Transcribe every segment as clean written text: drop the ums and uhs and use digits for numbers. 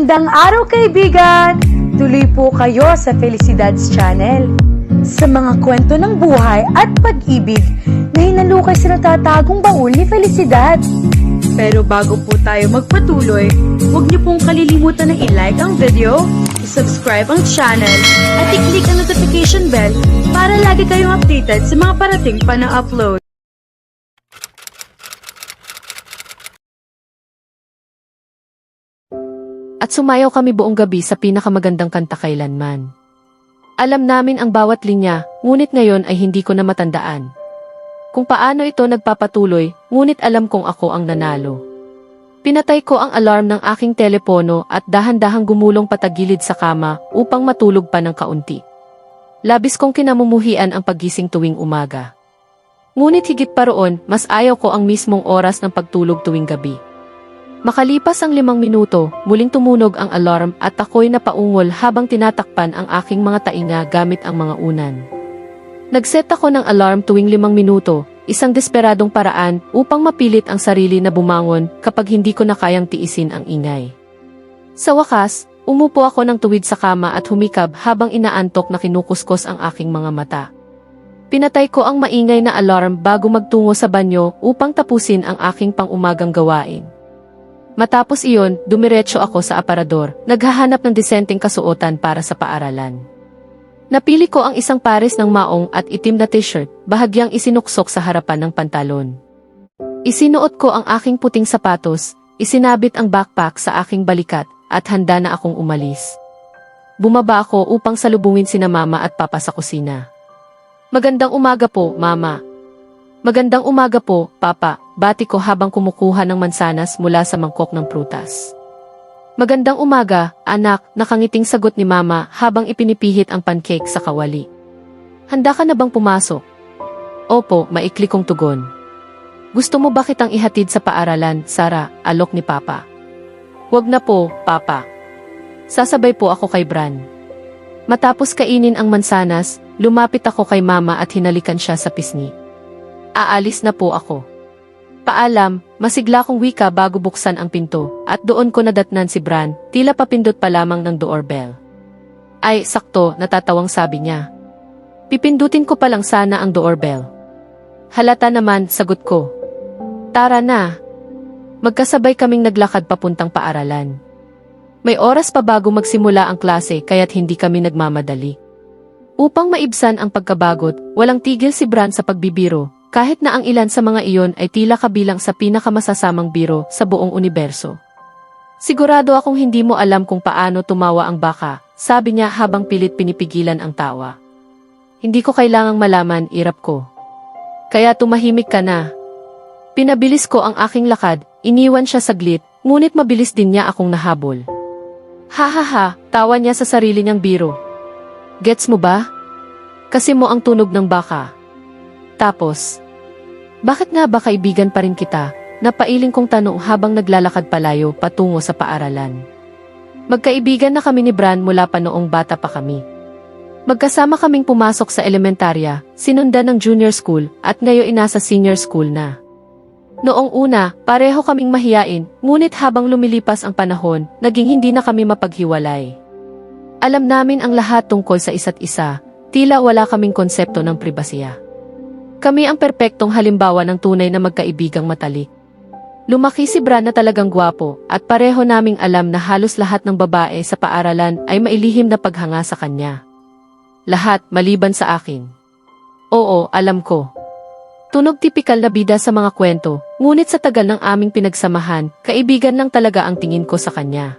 Magandang araw kaibigan! Tuloy po kayo sa Felicidad's Channel. Sa mga kwento ng buhay at pag-ibig na hinalukay sa natatagong baul ni Felicidad. Pero bago po tayo magpatuloy, huwag niyo pong kalilimutan na i-like ang video, i-subscribe ang channel, at i-click ang notification bell para lagi kayong updated sa mga parating pa na upload. At sumayaw kami buong gabi sa pinakamagandang kanta kailanman. Alam namin ang bawat linya, ngunit ngayon ay hindi ko na matandaan. Kung paano ito nagpapatuloy, ngunit alam kong ako ang nanalo. Pinatay ko ang alarm ng aking telepono at dahan-dahang gumulong patagilid sa kama upang matulog pa ng kaunti. Labis kong kinamumuhian ang paggising tuwing umaga. Ngunit higit pa roon, mas ayaw ko ang mismong oras ng pagtulog tuwing gabi. Makalipas ang 5 minuto, muling tumunog ang alarm at ako'y napaungol habang tinatakpan ang aking mga tainga gamit ang mga unan. Nagset ako ng alarm tuwing 5 minuto, isang desperadong paraan upang mapilit ang sarili na bumangon kapag hindi ko na kayang tiisin ang ingay. Sa wakas, umupo ako ng tuwid sa kama at humikab habang inaantok na kinukuskos ang aking mga mata. Pinatay ko ang maingay na alarm bago magtungo sa banyo upang tapusin ang aking pang-umagang gawain. Matapos iyon, dumiretso ako sa aparador, naghahanap ng disenteng kasuotan para sa paaralan. Napili ko ang isang pares ng maong at itim na t-shirt, bahagyang isinuksok sa harapan ng pantalon. Isinuot ko ang aking puting sapatos, isinabit ang backpack sa aking balikat, at handa na akong umalis. Bumaba ako upang salubungin sina mama at papa sa kusina. Magandang umaga po, mama. Magandang umaga po, papa, bati ko habang kumukuha ng mansanas mula sa mangkok ng prutas. Magandang umaga, anak, nakangiting sagot ni mama habang ipinipihit ang pancake sa kawali. Handa ka na bang pumasok? Opo, maikli kong tugon. Gusto mo ba kitang ihatid sa paaralan, Sara, alok ni papa? Huwag na po, papa. Sasabay po ako kay Bran. Matapos kainin ang mansanas, lumapit ako kay mama at hinalikan siya sa pisngi. Aalis na po ako. Paalam, masigla kong wika bago buksan ang pinto, at doon ko nadatnan si Bran, tila papindot pa lamang ng doorbell. Ay, sakto, natatawang sabi niya. Pipindutin ko pa lang sana ang doorbell. Halata naman, sagot ko. Tara na. Magkasabay kaming naglakad papuntang paaralan. May oras pa bago magsimula ang klase kaya't hindi kami nagmamadali. Upang maibsan ang pagkabagot, walang tigil si Bran sa pagbibiro, kahit na ang ilan sa mga iyon ay tila kabilang sa pinakamasasamang biro sa buong universo. Sigurado akong hindi mo alam kung paano tumawa ang baka, sabi niya habang pilit pinipigilan ang tawa. Hindi ko kailangang malaman, irap ko. Kaya tumahimik ka na. Pinabilis ko ang aking lakad, iniwan siya saglit, ngunit mabilis din niya akong nahabol. Ha ha ha, tawa niya sa sarili niyang biro. Gets mo ba? Kasi mo ang tunog ng baka. Tapos, bakit nga ba kaibigan pa rin kita? Napailing kong tanong habang naglalakad palayo patungo sa paaralan. Magkaibigan na kami ni Bran mula pa noong bata pa kami. Magkasama kaming pumasok sa elementarya, sinundan ng junior school at ngayon nasa senior school na. Noong una, pareho kaming mahiyain, ngunit habang lumilipas ang panahon, naging hindi na kami mapaghiwalay. Alam namin ang lahat tungkol sa isa't isa, tila wala kaming konsepto ng pribasiya. Kami ang perpektong halimbawa ng tunay na magkaibigang matalik. Lumaki si Bran na talagang gwapo at pareho naming alam na halos lahat ng babae sa paaralan ay mailihim na paghanga sa kanya. Lahat maliban sa akin. Oo, alam ko. Tunog tipikal na bida sa mga kwento, ngunit sa tagal ng aming pinagsamahan, kaibigan lang talaga ang tingin ko sa kanya.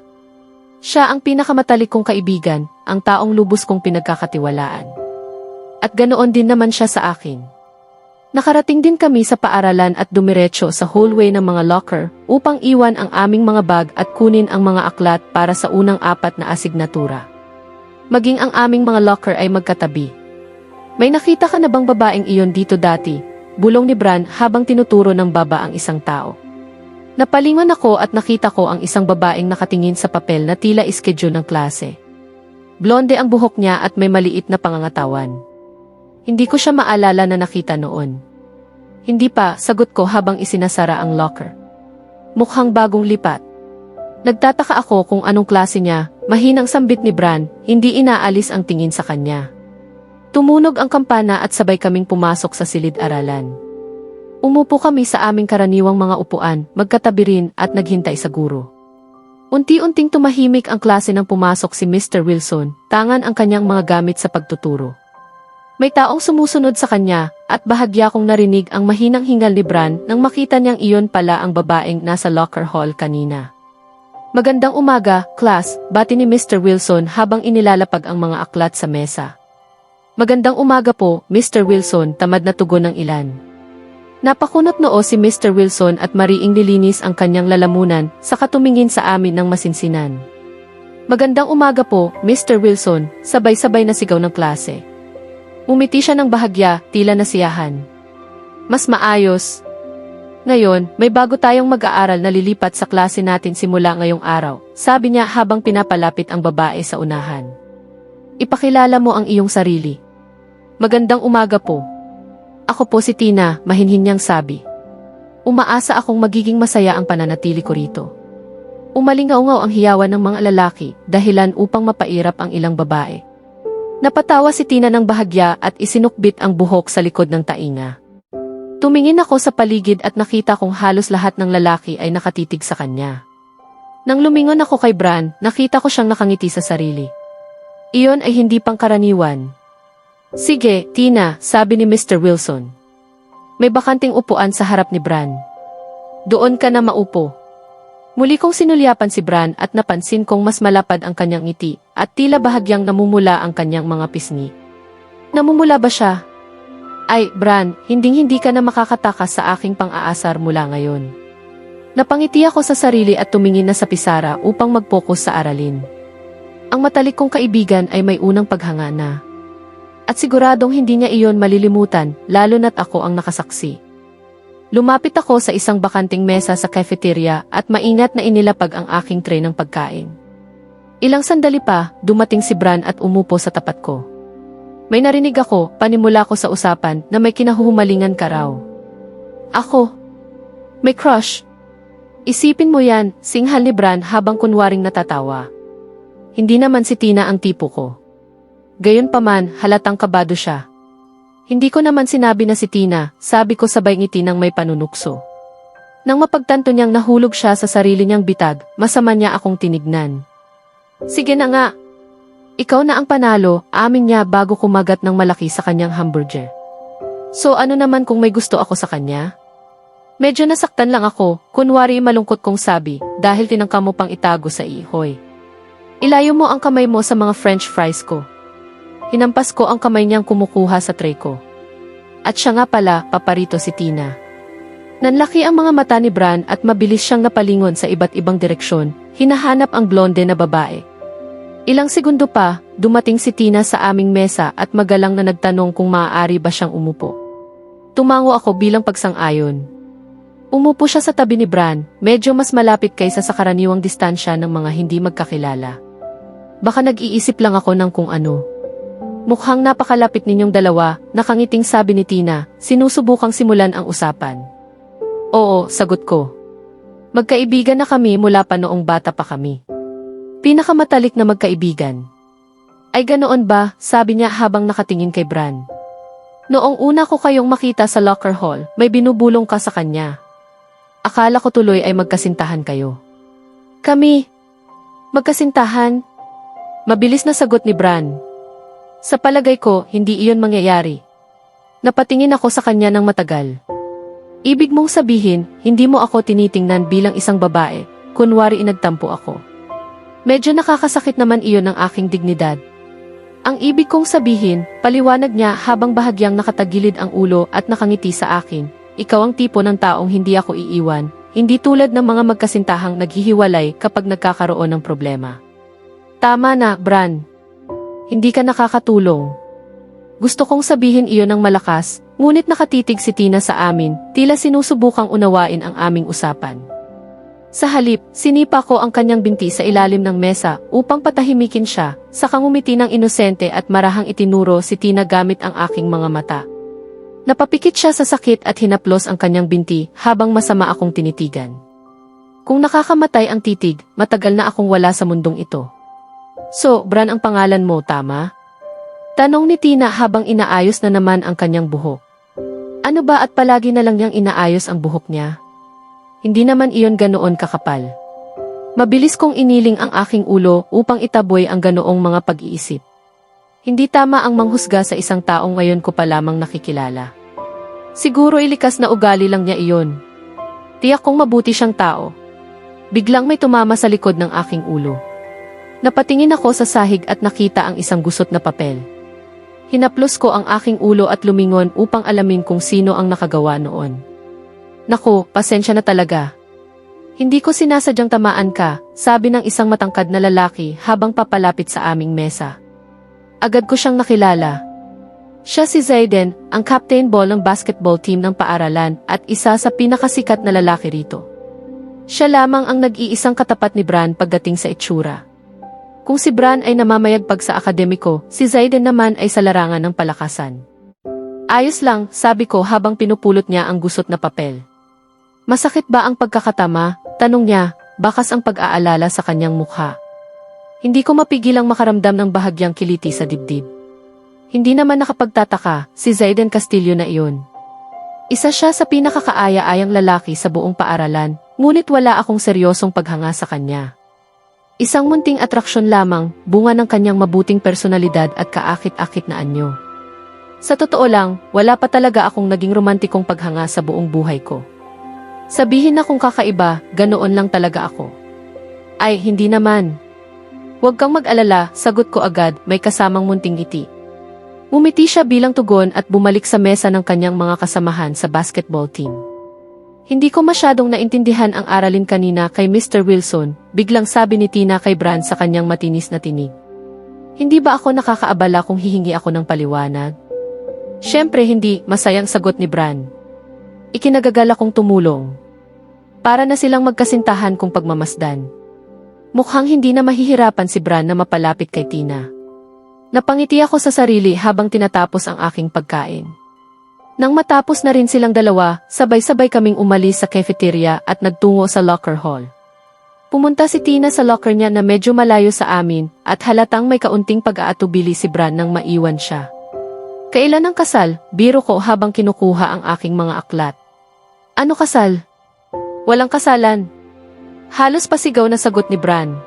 Siya ang pinakamatalik kong kaibigan, ang taong lubos kong pinagkakatiwalaan. At ganoon din naman siya sa akin. Nakarating din kami sa paaralan at dumiretso sa hallway ng mga locker upang iwan ang aming mga bag at kunin ang mga aklat para sa unang 4 na asignatura. Maging ang aming mga locker ay magkatabi. May nakita ka na bang babaeng iyon dito dati? Bulong ni Bran habang tinuturo ng baba ang isang tao. Napalingon ako at nakita ko ang isang babaeng nakatingin sa papel na tila iskedule ng klase. Blonde ang buhok niya at may maliit na pangangatawan. Hindi ko siya maalala na nakita noon. Hindi pa, sagot ko habang isinasara ang locker. Mukhang bagong lipat. Nagtataka ako kung anong klase niya, mahinang sambit ni Bran, hindi inaalis ang tingin sa kanya. Tumunog ang kampana at sabay kaming pumasok sa silid-aralan. Umupo kami sa aming karaniwang mga upuan, magkatabi rin at naghintay sa guro. Unti-unting tumahimik ang klase nang pumasok si Mr. Wilson, tangan ang kanyang mga gamit sa pagtuturo. May taong sumusunod sa kanya, at bahagya kong narinig ang mahinang hingal ni Bran nang makita niyang iyon pala ang babaeng nasa locker hall kanina. Magandang umaga, class, bati ni Mr. Wilson habang inilalapag ang mga aklat sa mesa. Magandang umaga po, Mr. Wilson, tamad na tugon ng ilan. Napakunot noo si Mr. Wilson at mariing nilinis ang kanyang lalamunan, saka tumingin sa amin ng masinsinan. Magandang umaga po, Mr. Wilson, sabay-sabay na sigaw ng klase. Umiti siya ng bahagya, tila nasiyahan. Mas maayos. Ngayon, may bago tayong mag-aaral na lilipat sa klase natin simula ngayong araw, sabi niya habang pinapalapit ang babae sa unahan. Ipakilala mo ang iyong sarili. Magandang umaga po. Ako po si Tina, mahinhin niyang sabi. Umaasa akong magiging masaya ang pananatili ko rito. Umalingaw-ngaw ang hiyawan ng mga lalaki, dahilan upang mapairap ang ilang babae. Napatawa si Tina ng bahagya at isinukbit ang buhok sa likod ng tainga. Tumingin ako sa paligid at nakita kong halos lahat ng lalaki ay nakatitig sa kanya. Nang lumingon ako kay Bran, nakita ko siyang nakangiti sa sarili. Iyon ay hindi pangkaraniwan. Sige, Tina, sabi ni Mr. Wilson. May bakanting upuan sa harap ni Bran. Doon ka na maupo. Muli kong sinulyapan si Bran at napansin kong mas malapad ang kanyang ngiti at tila bahagyang namumula ang kanyang mga pisngi. Namumula ba siya? Ay, Bran, hinding-hindi ka na makakatakas sa aking pang-aasar mula ngayon. Napangiti ako sa sarili at tumingin na sa pisara upang mag-focus sa aralin. Ang matalik kong kaibigan ay may unang paghanga na. At siguradong hindi niya iyon malilimutan, lalo na't ako ang nakasaksi. Lumapit ako sa isang bakanting mesa sa cafeteria at maingat na inilapag ang aking tray ng pagkain. Ilang sandali pa, dumating si Bran at umupo sa tapat ko. May narinig ako, panimula ko sa usapan, na may kinahuhumalingan ka raw. Ako? May crush? Isipin mo yan, singhal ni Bran habang kunwaring natatawa. Hindi naman si Tina ang tipo ko. Gayunpaman, halatang kabado siya. Hindi ko naman sinabi na si Tina, sabi ko sabay ngiti ng may panunukso. Nang mapagtanto niyang nahulog siya sa sarili niyang bitag, masama niya akong tinignan. Sige na nga. Ikaw na ang panalo, amin niya bago kumagat ng malaki sa kanyang hamburger. So ano naman kung may gusto ako sa kanya? Medyo nasaktan lang ako, kunwari malungkot kong sabi, dahil tinangka mo pang itago sa ihoy. Ilayo mo ang kamay mo sa mga French fries ko. Hinampas ko ang kamay niyang kumukuha sa tray ko. At siya nga pala, paparito si Tina. Nanlaki ang mga mata ni Bran at mabilis siyang napalingon sa iba't ibang direksyon, hinahanap ang blonde na babae. Ilang segundo pa, dumating si Tina sa aming mesa at magalang na nagtanong kung maaari ba siyang umupo. Tumango ako bilang pagsang-ayon. Umupo siya sa tabi ni Bran, medyo mas malapit kaysa sa karaniwang distansya ng mga hindi magkakilala. Baka nag-iisip lang ako ng kung ano. Mukhang napakalapit ninyong dalawa, nakangiting sabi ni Tina, sinusubukang simulan ang usapan. Oo, sagot ko. Magkaibigan na kami mula pa noong bata pa kami. Pinakamatalik na magkaibigan. Ay ganoon ba, sabi niya habang nakatingin kay Bran. Noong una ko kayong makita sa locker hall, may binubulong ka sa kanya. Akala ko tuloy ay magkasintahan kayo. Kami? Magkasintahan? Mabilis na sagot ni Bran. Sa palagay ko, hindi iyon mangyayari. Napatingin ako sa kanya ng matagal. Ibig mong sabihin, hindi mo ako tinitingnan bilang isang babae, kunwari inagtampo ako. Medyo nakakasakit naman iyon ng aking dignidad. Ang ibig kong sabihin, paliwanag niya habang bahagyang nakatagilid ang ulo at nakangiti sa akin, ikaw ang tipo ng taong hindi ako iiwan, hindi tulad ng mga magkasintahang naghihiwalay kapag nagkakaroon ng problema. Tama na, Bran. Hindi ka nakakatulong. Gusto kong sabihin iyon ng malakas, ngunit nakatitig si Tina sa amin, tila sinusubukang unawain ang aming usapan. Sa halip, sinipa ko ang kanyang binti sa ilalim ng mesa upang patahimikin siya, saka ngumiti ng inosente at marahang itinuro si Tina gamit ang aking mga mata. Napapikit siya sa sakit at hinaplos ang kanyang binti habang masama akong tinitigan. Kung nakakamatay ang titig, matagal na akong wala sa mundong ito. So, Bran ang pangalan mo, tama? Tanong ni Tina habang inaayos na naman ang kanyang buhok. Ano ba at palagi na lang niyang inaayos ang buhok niya? Hindi naman iyon ganoon kakapal. Mabilis kong iniling ang aking ulo upang itaboy ang ganoong mga pag-iisip. Hindi tama ang manghusga sa isang taong ngayon ko pa lamang nakikilala. Siguro ilikas na ugali lang niya iyon. Tiyak kong mabuti siyang tao. Biglang may tumama sa likod ng aking ulo. Napatingin ako sa sahig at nakita ang isang gusot na papel. Hinaplos ko ang aking ulo at lumingon upang alamin kung sino ang nakagawa noon. Naku, pasensya na talaga. Hindi ko sinasadyang tamaan ka, sabi ng isang matangkad na lalaki habang papalapit sa aming mesa. Agad ko siyang nakilala. Siya si Zayden, ang captain ball ng basketball team ng paaralan at isa sa pinakasikat na lalaki rito. Siya lamang ang nag-iisang katapat ni Bran pagdating sa itsura. Kung si Bran ay namamayagpag sa akademiko, si Zayden naman ay sa larangan ng palakasan. Ayos lang, sabi ko habang pinupulot niya ang gusot na papel. Masakit ba ang pagkakatama? Tanong niya, bakas ang pag-aalala sa kanyang mukha. Hindi ko mapigilang makaramdam ng bahagyang kiliti sa dibdib. Hindi naman nakapagtataka, si Zayden Castillo na iyon. Isa siya sa pinakakaaya-ayang lalaki sa buong paaralan, ngunit wala akong seryosong paghanga sa kanya. Isang munting atraksyon lamang, bunga ng kanyang mabuting personalidad at kaakit-akit na anyo. Sa totoo lang, wala pa talaga akong naging romantikong paghanga sa buong buhay ko. Sabihin na kung kakaiba, ganoon lang talaga ako. Ay, hindi naman. Huwag kang mag-alala, sagot ko agad, may kasamang munting ngiti. Umiti siya bilang tugon at bumalik sa mesa ng kanyang mga kasamahan sa basketball team. Hindi ko masyadong naintindihan ang aralin kanina kay Mr. Wilson, biglang sabi ni Tina kay Bran sa kanyang matinis na tinig. Hindi ba ako nakakaabala kung hihingi ako ng paliwanag? Siyempre hindi, masayang sagot ni Bran. Ikinagagal akong tumulong. Para na silang magkasintahan kung pagmamasdan. Mukhang hindi na mahihirapan si Bran na mapalapit kay Tina. Napangiti ako sa sarili habang tinatapos ang aking pagkain. Nang matapos na rin silang dalawa, sabay-sabay kaming umalis sa cafeteria at nagtungo sa locker hall. Pumunta si Tina sa locker niya na medyo malayo sa amin at halatang may kaunting pag-aatubili si Bran nang maiwan siya. Kailan ang kasal? Biro ko habang kinukuha ang aking mga aklat. Ano kasal? Walang kasalan. Halos pasigaw na sagot ni Bran.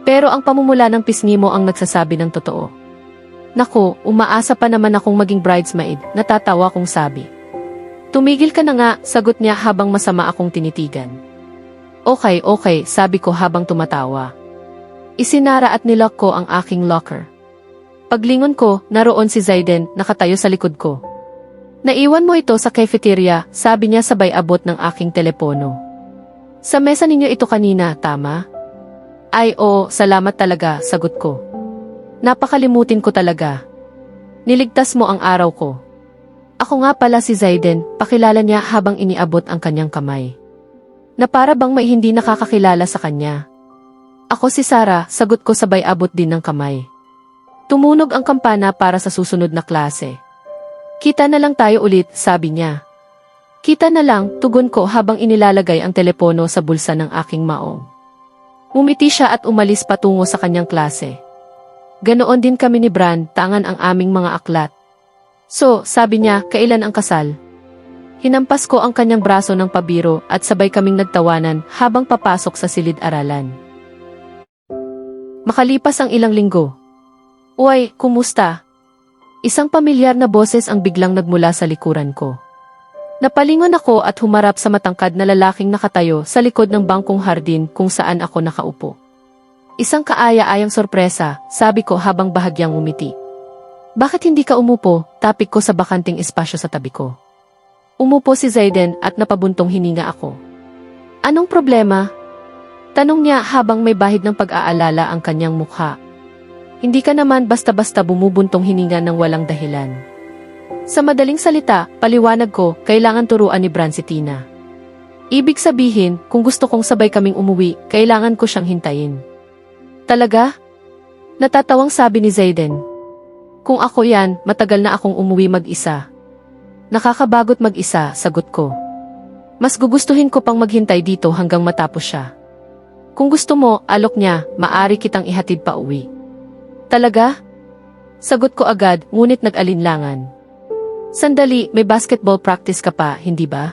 Pero ang pamumula ng pisngi mo ang nagsasabi ng totoo. Naku, umaasa pa naman akong maging bridesmaid, natatawa kong sabi. Tumigil ka na nga, sagot niya habang masama akong tinitigan. Okay, sabi ko habang tumatawa. Isinara at nilock ko ang aking locker. Paglingon ko, naroon si Zayden, nakatayo sa likod ko. Naiwan mo ito sa cafeteria, sabi niya sabay abot ng aking telepono. Sa mesa ninyo ito kanina, tama? Ay oo, salamat talaga, sagot ko. Napakalimutin ko talaga. Niligtas mo ang araw ko. Ako nga pala si Zayden, pakilala niya habang iniabot ang kanyang kamay. Na para bang may hindi nakakakilala sa kanya. Ako si Sarah, sagot ko sabay abot din ng kamay. Tumunog ang kampana para sa susunod na klase. Kita na lang tayo ulit, sabi niya. Kita na lang, tugon ko habang inilalagay ang telepono sa bulsa ng aking maong. Umiti siya at umalis patungo sa kanyang klase. Ganoon din kami ni Bran, tangan ang aming mga aklat. So, sabi niya, kailan ang kasal? Hinampas ko ang kanyang braso ng pabiro at sabay kaming nagtawanan habang papasok sa silid-aralan. Makalipas ang ilang linggo. Uy, kumusta? Isang pamilyar na boses ang biglang nagmula sa likuran ko. Napalingon ako at humarap sa matangkad na lalaking nakatayo sa likod ng bangkong hardin kung saan ako nakaupo. Isang kaaya-ayang sorpresa, sabi ko habang bahagyang umiti. Bakit hindi ka umupo? Tapik ko sa bakanting espasyo sa tabi ko. Umupo si Zayden at napabuntong hininga ako. Anong problema? Tanong niya habang may bahid ng pag-aalala ang kanyang mukha. Hindi ka naman basta-basta bumubuntong hininga ng walang dahilan. Sa madaling salita, paliwanag ko, kailangan turuan ni Bran si Tina. Ibig sabihin, kung gusto kong sabay kaming umuwi, kailangan ko siyang hintayin. Talaga? Natatawang sabi ni Zayden. Kung ako yan, matagal na akong umuwi mag-isa. Nakakabagot mag-isa, sagot ko. Mas gugustuhin ko pang maghintay dito hanggang matapos siya. Kung gusto mo, alok niya, maari kitang ihatid pa uwi. Talaga? Sagot ko agad, ngunit nag-alinlangan. Sandali, may basketball practice ka pa, hindi ba?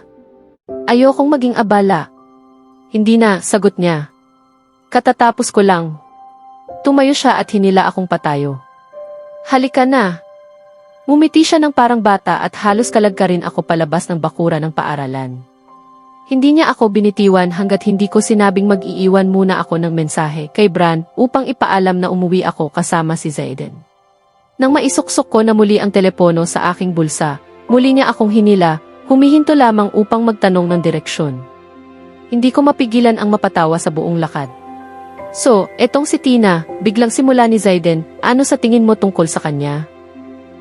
Ayokong maging abala. Hindi na, sagot niya. Katatapos ko lang. Tumayo siya at hinila akong patayo. Halika na. Ngumiti siya ng parang bata at halos kalagkarin ako palabas ng bakura ng paaralan. Hindi niya ako binitiwan hanggat hindi ko sinabing mag-iiwan muna ako ng mensahe kay Bran upang ipaalam na umuwi ako kasama si Zayden. Nang maisuksok ko na muli ang telepono sa aking bulsa, muli niya akong hinila, humihinto lamang upang magtanong ng direksyon. Hindi ko mapigilan ang mapatawa sa buong lakad. So, etong si Tina, biglang simula ni Zayden, ano sa tingin mo tungkol sa kanya?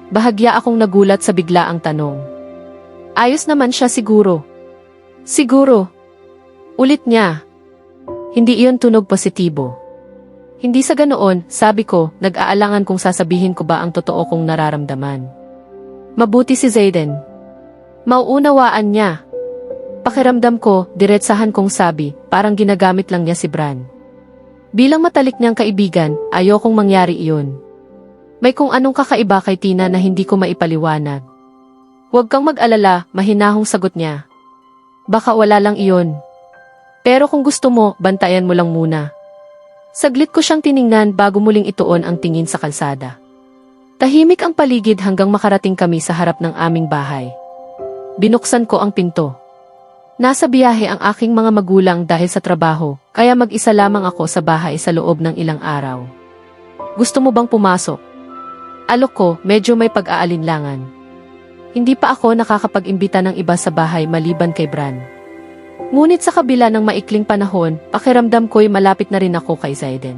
Bahagya akong nagulat sa biglaang tanong. Ayos naman siya siguro. Siguro. Ulit niya. Hindi iyon tunog positibo. Hindi sa ganoon, sabi ko, nag-aalangan kung sasabihin ko ba ang totoo kong nararamdaman. Mabuti si Zayden. Mauunawaan niya. Pakiramdam ko, diretsahan kong sabi, parang ginagamit lang niya si Bran. Bilang matalik niyang kaibigan, ayokong mangyari iyon. May kung anong kakaiba kay Tina na hindi ko maipaliwanag. Huwag kang mag-alala, mahinahong sagot niya. Baka wala lang iyon. Pero kung gusto mo, bantayan mo lang muna. Saglit ko siyang tiningnan bago muling ituon ang tingin sa kalsada. Tahimik ang paligid hanggang makarating kami sa harap ng aming bahay. Binuksan ko ang pinto. Nasa biyahe ang aking mga magulang dahil sa trabaho, kaya mag-isa lamang ako sa bahay sa loob ng ilang araw. Gusto mo bang pumasok? Alok ko, medyo may pag-aalinlangan. Hindi pa ako nakakapag-imbita ng iba sa bahay maliban kay Bran. Ngunit sa kabila ng maikling panahon, pakiramdam ko'y malapit na rin ako kay Zayden.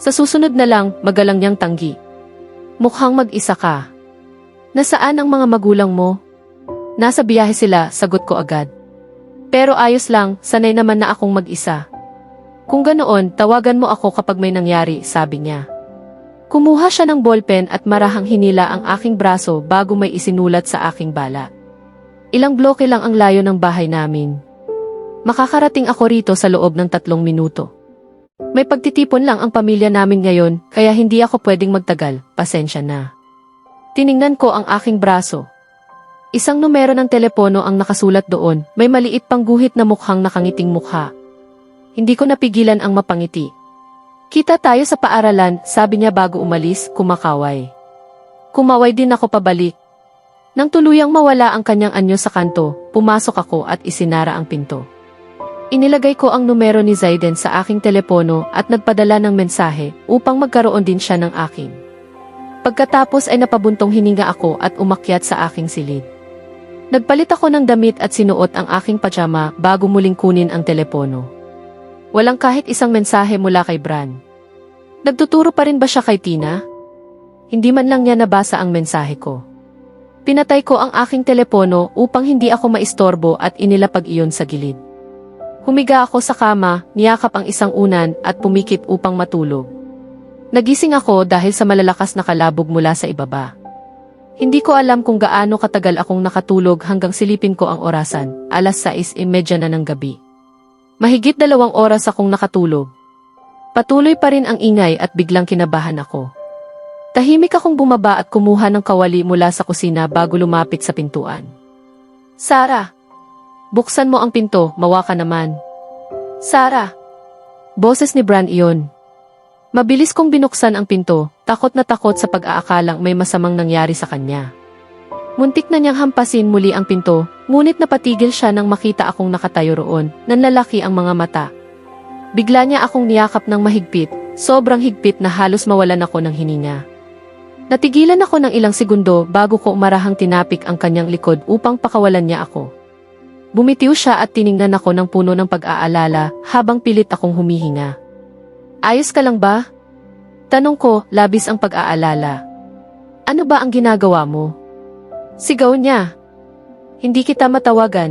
Sa susunod na lang, magalang niyang tanggi. Mukhang mag-isa ka. Nasaan ang mga magulang mo? Nasa biyahe sila, sagot ko agad. Pero ayos lang, sanay naman na akong mag-isa. Kung ganoon, tawagan mo ako kapag may nangyari, sabi niya. Kumuha siya ng ballpen at marahang hinila ang aking braso bago may isinulat sa aking bala. Ilang bloke lang ang layo ng bahay namin. Makakarating ako rito sa loob ng 3 minuto. May pagtitipon lang ang pamilya namin ngayon, kaya hindi ako pwedeng magtagal, pasensya na. Tiningnan ko ang aking braso. Isang numero ng telepono ang nakasulat doon, may maliit pang guhit na mukhang nakangiting mukha. Hindi ko napigilan ang mapangiti. Kita tayo sa paaralan, sabi niya bago umalis, kumakaway. Kumaway din ako pabalik. Nang tuluyang mawala ang kanyang anyo sa kanto, pumasok ako at isinara ang pinto. Inilagay ko ang numero ni Zayden sa aking telepono at nagpadala ng mensahe upang magkaroon din siya ng akin. Pagkatapos ay napabuntong hininga ako at umakyat sa aking silid. Nagpalit ako ng damit at sinuot ang aking pajama bago muling kunin ang telepono. Walang kahit isang mensahe mula kay Bran. Nagtuturo pa rin ba siya kay Tina? Hindi man lang niya nabasa ang mensahe ko. Pinatay ko ang aking telepono upang hindi ako maistorbo at inilapag iyon sa gilid. Humiga ako sa kama, niyakap ang isang unan at pumikit upang matulog. Nagising ako dahil sa malalakas na kalabog mula sa ibaba. Hindi ko alam kung gaano katagal akong nakatulog hanggang silipin ko ang orasan, 6:30 na ng gabi. Mahigit 2 oras akong nakatulog. Patuloy pa rin ang ingay at biglang kinabahan ako. Tahimik akong bumaba at kumuha ng kawali mula sa kusina bago lumapit sa pintuan. Sarah! Buksan mo ang pinto, mawa ka naman. Sarah! Boses ni Bran iyon. Mabilis kong binuksan ang pinto, takot na takot sa pag-aakalang may masamang nangyari sa kanya. Muntik na niyang hampasin muli ang pinto, ngunit napatigil siya nang makita akong nakatayo roon, nanlalaki ang mga mata. Bigla niya akong niyakap ng mahigpit, sobrang higpit na halos mawalan ako ng hininga. Natigilan ako ng ilang segundo bago ko umarahang tinapik ang kanyang likod upang pakawalan niya ako. Bumitiw siya at tiningnan ako ng puno ng pag-aalala habang pilit akong humihinga. Ayos ka lang ba? Tanong ko, labis ang pag-aalala. Ano ba ang ginagawa mo? Sigaw niya. Hindi kita matawagan.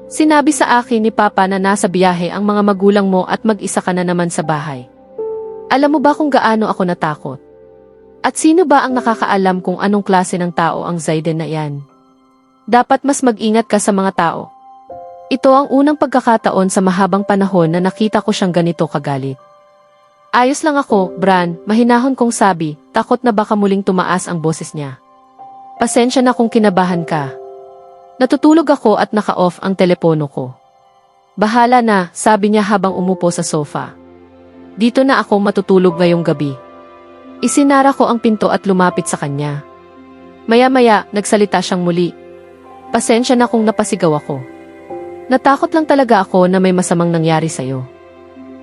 Sinabi sa akin ni Papa na nasa biyahe ang mga magulang mo at mag-isa ka na naman sa bahay. Alam mo ba kung gaano ako natakot? At sino ba ang nakakaalam kung anong klase ng tao ang Zayden na yan? Dapat mas mag-ingat ka sa mga tao. Ito ang unang pagkakataon sa mahabang panahon na nakita ko siyang ganito kagalit. Ayos lang ako, Bran, mahinahon kong sabi, takot na baka muling tumaas ang boses niya. Pasensya na kung kinabahan ka. Natutulog ako at naka-off ang telepono ko. Bahala na, sabi niya habang umupo sa sofa. Dito na ako matutulog ngayong gabi. Isinara ko ang pinto at lumapit sa kanya. Maya-maya, nagsalita siyang muli. Pasensya na kung napasigaw ako. Natakot lang talaga ako na may masamang nangyari sa'yo.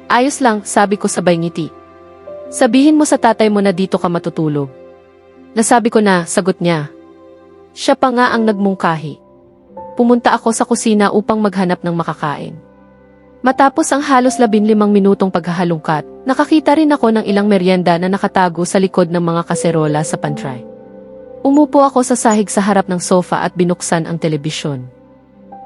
Ayos lang, sabi ko sabay ngiti. Sabihin mo sa tatay mo na dito ka matutulog. Nasabi ko na, sagot niya. Siya pa nga ang nagmungkahi. Pumunta ako sa kusina upang maghanap ng makakain. Matapos ang halos 15 minutong paghahalungkat, nakakita rin ako ng ilang merienda na nakatago sa likod ng mga kaserola sa pantry. Umupo ako sa sahig sa harap ng sofa at binuksan ang telebisyon.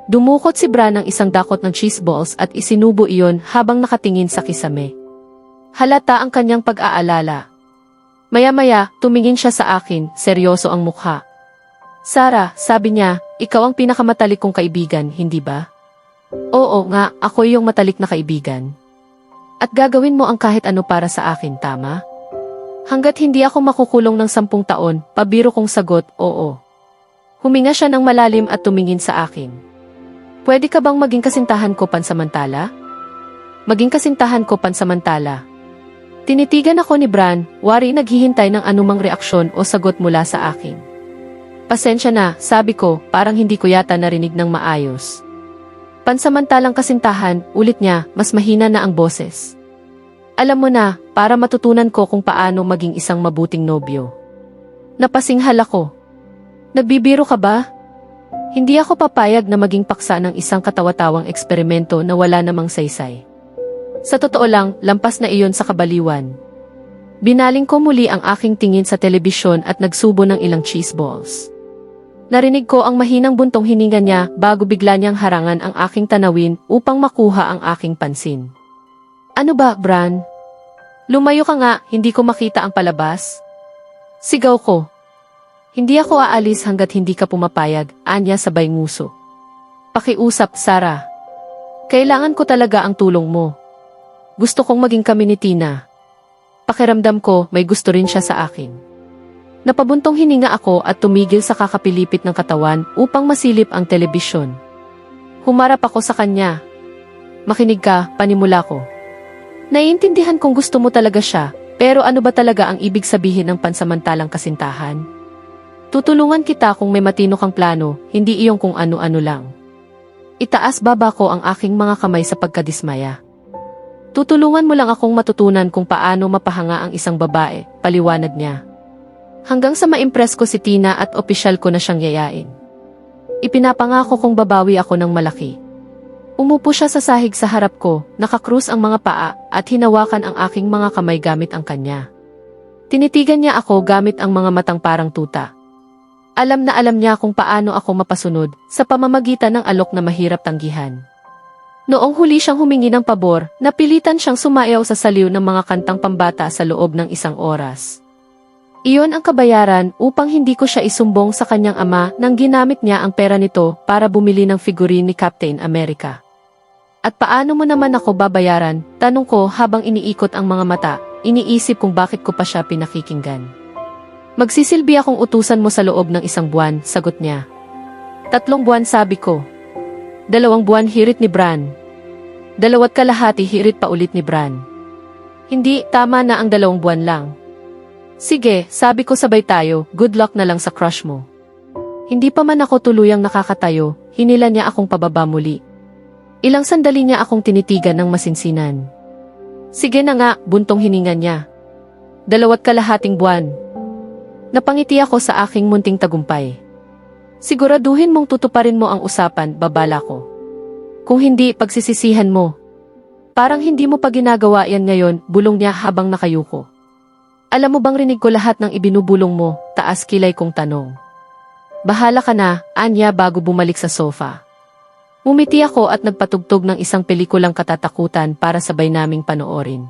Dumukot si Bran ng isang dakot ng cheese balls at isinubo iyon habang nakatingin sa kisame. Halata ang kanyang pag-aalala. Maya-maya, tumingin siya sa akin, seryoso ang mukha. Sarah, sabi niya, ikaw ang pinakamatalik kong kaibigan, hindi ba? Oo nga, ako yung matalik na kaibigan. At gagawin mo ang kahit ano para sa akin, tama? Hanggat hindi ako makukulong ng 10 taon, pabiro kong sagot, oo. Huminga siya ng malalim at tumingin sa akin. Pwede ka bang maging kasintahan ko pansamantala? Maging kasintahan ko pansamantala. Tinitigan ako ni Bran, wari naghihintay ng anumang reaksyon o sagot mula sa akin. Pasensya na, sabi ko, parang hindi ko yata narinig ng maayos. Pansamantalang kasintahan, ulit niya, mas mahina na ang boses. Alam mo na, para matutunan ko kung paano maging isang mabuting nobyo. Napasinghal ako. Nagbibiro ka ba? Hindi ako papayag na maging paksa ng isang katawa-tawang eksperimento na wala namang saysay. Sa totoo lang, lampas na iyon sa kabaliwan. Binaling ko muli ang aking tingin sa telebisyon at nagsubo ng ilang cheese balls. Narinig ko ang mahinang buntong hininga niya bago bigla niyang harangan ang aking tanawin upang makuha ang aking pansin. Ano ba, Bran? Lumayo ka nga, hindi ko makita ang palabas. Sigaw ko. Hindi ako aalis hanggat hindi ka pumapayag, anya sabay nguso. Pakiusap, Sarah. Kailangan ko talaga ang tulong mo. Gusto kong maging kami ni Tina. Pakiramdam ko, may gusto rin siya sa akin. Napabuntong hininga ako at tumigil sa kakapilipit ng katawan upang masilip ang telebisyon. Humarap ako sa kanya. Makinig ka, panimula ko. Naiintindihan kong gusto mo talaga siya, pero ano ba talaga ang ibig sabihin ng pansamantalang kasintahan? Tutulungan kita kung may matino kang plano, hindi iyong kung ano-ano lang. Itaas baba ko ang aking mga kamay sa pagkadismaya. Tutulungan mo lang akong matutunan kung paano mapahanga ang isang babae, paliwanag niya. Hanggang sa ma-impress ko si Tina at opisyal ko na siyang yayain. Ipinapangako kong babawi ako ng malaki. Umupo siya sa sahig sa harap ko, nakakrus ang mga paa at hinawakan ang aking mga kamay gamit ang kanya. Tinitigan niya ako gamit ang mga matang parang tuta. Alam na alam niya kung paano ako mapasunod sa pamamagitan ng alok na mahirap tanggihan. Noong huli siyang humingi ng pabor, napilitan siyang sumayaw sa saliw ng mga kantang pambata sa loob ng 1 oras. Iyon ang kabayaran upang hindi ko siya isumbong sa kanyang ama nang ginamit niya ang pera nito para bumili ng figurine ni Captain America. At paano mo naman ako babayaran? Tanong ko habang iniikot ang mga mata, iniisip kung bakit ko pa siya pinakikinggan. Magsisilbi akong utusan mo sa loob ng 1 buwan, sagot niya. 3 buwan sabi ko. 2 buwan hirit ni Bran. 2.5 hirit pa ulit ni Bran. Hindi, tama na ang 2 buwan lang. Sige, sabi ko sabay tayo, good luck na lang sa crush mo. Hindi pa man ako tuluyang nakakatayo, hinila niya akong pababa muli. Ilang sandali niya akong tinitigan ng masinsinan. Sige na nga, buntong hininga niya. 2.5 buwan. Napangiti ako sa aking munting tagumpay. Siguraduhin mong tutuparin mo ang usapan, babala ko. Kung hindi, pagsisisihan mo. Parang hindi mo pa ginagawa yan ngayon, bulong niya habang nakayuko. Alam mo bang rinig ko lahat ng ibinubulong mo, taas kilay kong tanong. Bahala ka na, anya bago bumalik sa sofa. Umiti ako at nagpatugtog ng isang pelikulang katatakutan para sabay naming panoorin.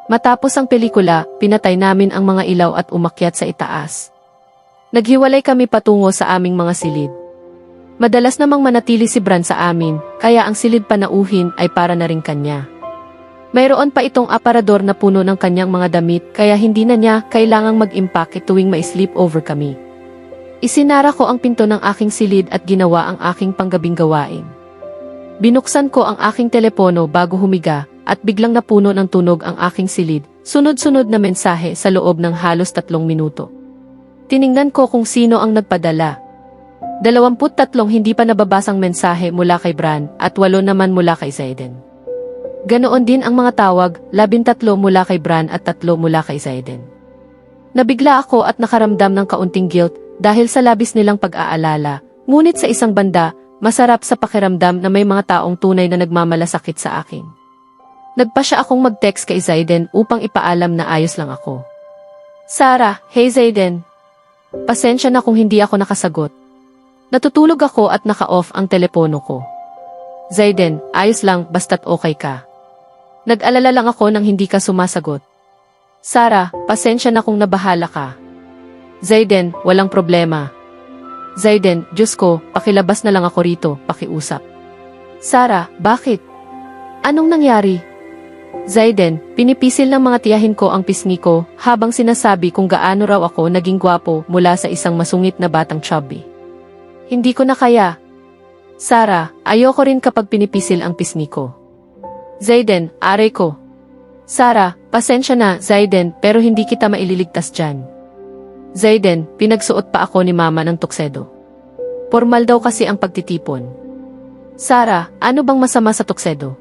Matapos ang pelikula, pinatay namin ang mga ilaw at umakyat sa itaas. Naghiwalay kami patungo sa aming mga silid. Madalas namang manatili si Bran sa amin, kaya ang silid panauhin ay para na rin kanya. Mayroon pa itong aparador na puno ng kanyang mga damit kaya hindi na niya kailangang mag-impact tuwing may sleepover kami. Isinara ko ang pinto ng aking silid at ginawa ang aking panggabing gawain. Binuksan ko ang aking telepono bago humiga at biglang napuno ng tunog ang aking silid, sunod-sunod na mensahe sa loob ng halos 3 minuto. Tiningnan ko kung sino ang nagpadala. 23 hindi pa nababasang mensahe mula kay Bran at 8 naman mula kay Xaden. Ganoon din ang mga tawag, 13 mula kay Bran at 3 mula kay Xaden. Nabigla ako at nakaramdam ng kaunting guilt dahil sa labis nilang pag-aalala, ngunit sa isang banda, masarap sa pakiramdam na may mga taong tunay na nagmamalasakit sa akin. Nagpa siya akong mag-text kay Xaden upang ipaalam na ayos lang ako. Sarah, hey Xaden. Pasensya na kung hindi ako nakasagot. Natutulog ako at naka-off ang telepono ko. Xaden, ayos lang basta't okay ka. Nag-alala lang ako nang hindi ka sumasagot. Sarah, pasensya na kung nabahala ka. Xaden, walang problema. Xaden, Diyos ko, pakilabas na lang ako rito, pakiusap. Sarah, bakit? Anong nangyari? Xaden, pinipisil ng mga tiyahin ko ang pisngi ko habang sinasabi kung gaano raw ako naging gwapo mula sa isang masungit na batang chubby. Hindi ko na kaya. Sarah, ayoko rin kapag pinipisil ang pisngi ko. Xaden, aray ko. Sarah, pasensya na, Xaden, pero hindi kita maililigtas dyan. Xaden, pinagsuot pa ako ni Mama ng tuksedo. Formal daw kasi ang pagtitipon. Sarah, ano bang masama sa tuksedo?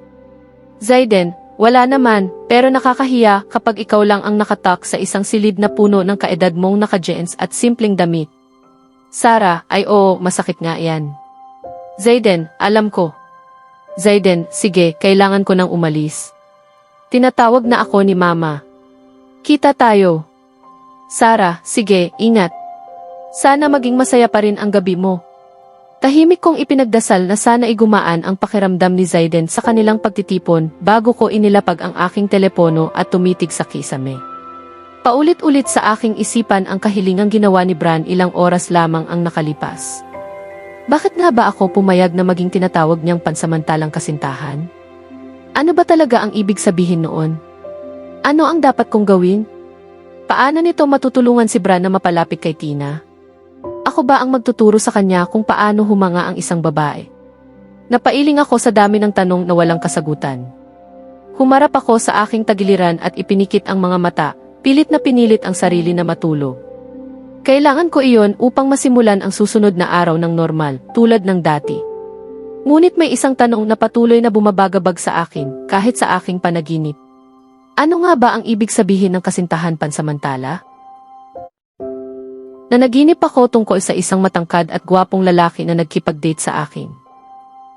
Xaden, wala naman, pero nakakahiya kapag ikaw lang ang nakatak sa isang silid na puno ng kaedad mong naka-jeans at simpleng damit. Sarah, ay oo, masakit nga yan. Xaden, alam ko. Xaden, sige, kailangan ko nang umalis. Tinatawag na ako ni Mama. Kita tayo. Sarah, sige, ingat. Sana maging masaya pa rin ang gabi mo. Tahimik kong ipinagdasal na sana igumaan ang pakiramdam ni Xaden sa kanilang pagtitipon bago ko inilapag ang aking telepono at tumitig sa kisame. Paulit-ulit sa aking isipan ang kahilingang ginawa ni Bran ilang oras lamang ang nakalipas. Bakit nga ba ako pumayag na maging tinatawag niyang pansamantalang kasintahan? Ano ba talaga ang ibig sabihin noon? Ano ang dapat kong gawin? Paano nito matutulungan si Bran na mapalapit kay Tina? Ako ba ang magtuturo sa kanya kung paano humanga ang isang babae? Napailing ako sa dami ng tanong na walang kasagutan. Humarap ako sa aking tagiliran at ipinikit ang mga mata, pilit na pinilit ang sarili na matulog. Kailangan ko iyon upang masimulan ang susunod na araw ng normal, tulad ng dati. Ngunit may isang tanong na patuloy na bumabagabag sa akin, kahit sa aking panaginip. Ano nga ba ang ibig sabihin ng kasintahan pansamantala? Nanaginip ako tungkol sa isang matangkad at gwapong lalaki na nagkipag-date sa akin.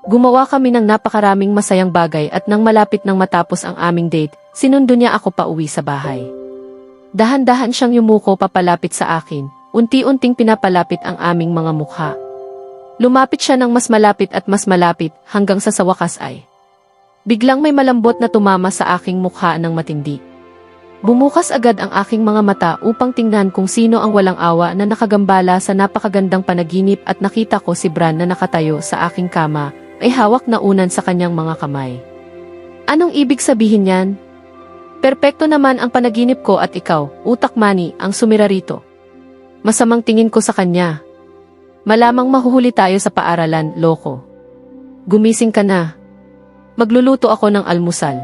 Gumawa kami ng napakaraming masayang bagay at nang malapit nang matapos ang aming date, sinundo niya ako pauwi sa bahay. Dahan-dahan siyang yumuko papalapit sa akin, unti-unting pinapalapit ang aming mga mukha. Lumapit siya ng mas malapit hanggang sa wakas ay. Biglang may malambot na tumama sa aking mukha ng matindi. Bumukas agad ang aking mga mata upang tingnan kung sino ang walang awa na nakagambala sa napakagandang panaginip at nakita ko si Bran na nakatayo sa aking kama, ay hawak na unan sa kanyang mga kamay. Anong ibig sabihin yan? Perpekto naman ang panaginip ko at ikaw, utak mani, ang sumira rito. Masamang tingin ko sa kanya. Malamang mahuhuli tayo sa paaralan, loko. Gumising ka na. Magluluto ako ng almusal.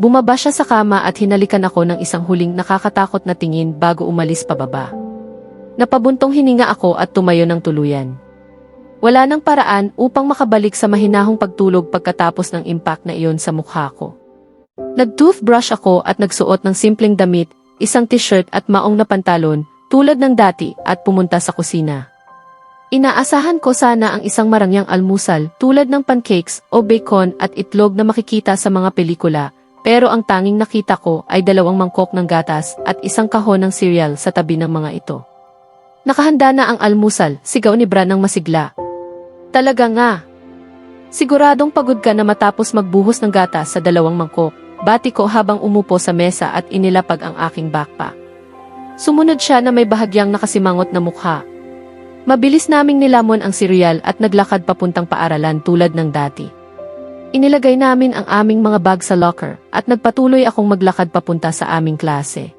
Bumaba siya sa kama at hinalikan ako ng isang huling nakakatakot na tingin bago umalis pababa. Napabuntong hininga ako at tumayo ng tuluyan. Wala nang paraan upang makabalik sa mahinahong pagtulog pagkatapos ng impact na iyon sa mukha ko. Nag-toothbrush ako at nagsuot ng simpleng damit, isang t-shirt at maong na pantalon, tulad ng dati at pumunta sa kusina. Inaasahan ko sana ang isang marangyang almusal tulad ng pancakes o bacon at itlog na makikita sa mga pelikula, pero ang tanging nakita ko ay 2 mangkok ng gatas at isang kahon ng cereal sa tabi ng mga ito. Nakahanda na ang almusal, sigaw ni Bran ng masigla. Talaga nga. Siguradong pagod ka na matapos magbuhos ng gatas sa 2 mangkok. Bati ko habang umupo sa mesa at inilapag ang aking backpack. Sumunod siya na may bahagyang nakasimangot na mukha. Mabilis naming nilamon ang cereal at naglakad papuntang paaralan tulad ng dati. Inilagay namin ang aming mga bag sa locker at nagpatuloy akong maglakad papunta sa aming klase.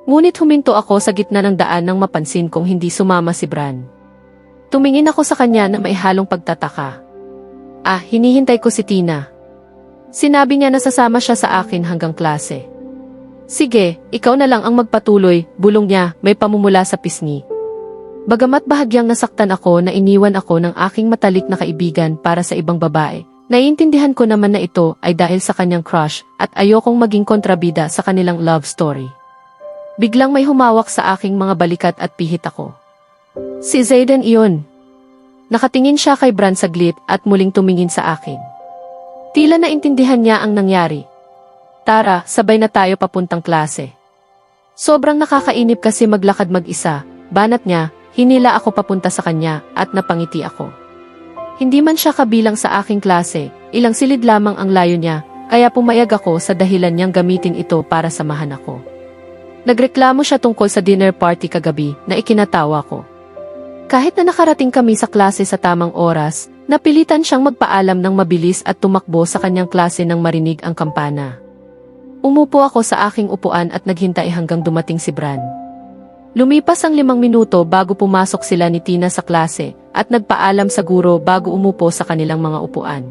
Ngunit huminto ako sa gitna ng daan nang mapansin kong hindi sumama si Bran. Tumingin ako sa kanya na may halong pagtataka. Hinihintay ko si Tina. Sinabi niya na sasama siya sa akin hanggang klase. Sige, ikaw na lang ang magpatuloy, bulong niya, may pamumula sa pisngi. Bagamat bahagyang nasaktan ako na iniwan ako ng aking matalik na kaibigan para sa ibang babae, naiintindihan ko naman na ito ay dahil sa kanyang crush at ayokong maging kontrabida sa kanilang love story. Biglang may humawak sa aking mga balikat at pihit ako. Si Zayden iyon. Nakatingin siya kay Bran saglit at muling tumingin sa akin. Tila naintindihan niya ang nangyari. Tara, sabay na tayo papuntang klase. Sobrang nakakainip kasi maglakad mag-isa, banat niya. Hinila ako papunta sa kanya at napangiti ako. Hindi man siya kabilang sa aking klase, ilang silid lamang ang layo niya, kaya pumayag ako sa dahilan niyang gamitin ito para samahan ako. Nagreklamo siya tungkol sa dinner party kagabi na ikinatawa ko. Kahit na nakarating kami sa klase sa tamang oras, napilitan siyang magpaalam ng mabilis at tumakbo sa kanyang klase nang marinig ang kampana. Umupo ako sa aking upuan at naghintay hanggang dumating si Bran. Lumipas ang 5 minuto bago pumasok sila ni Tina sa klase at nagpaalam sa guro bago umupo sa kanilang mga upuan.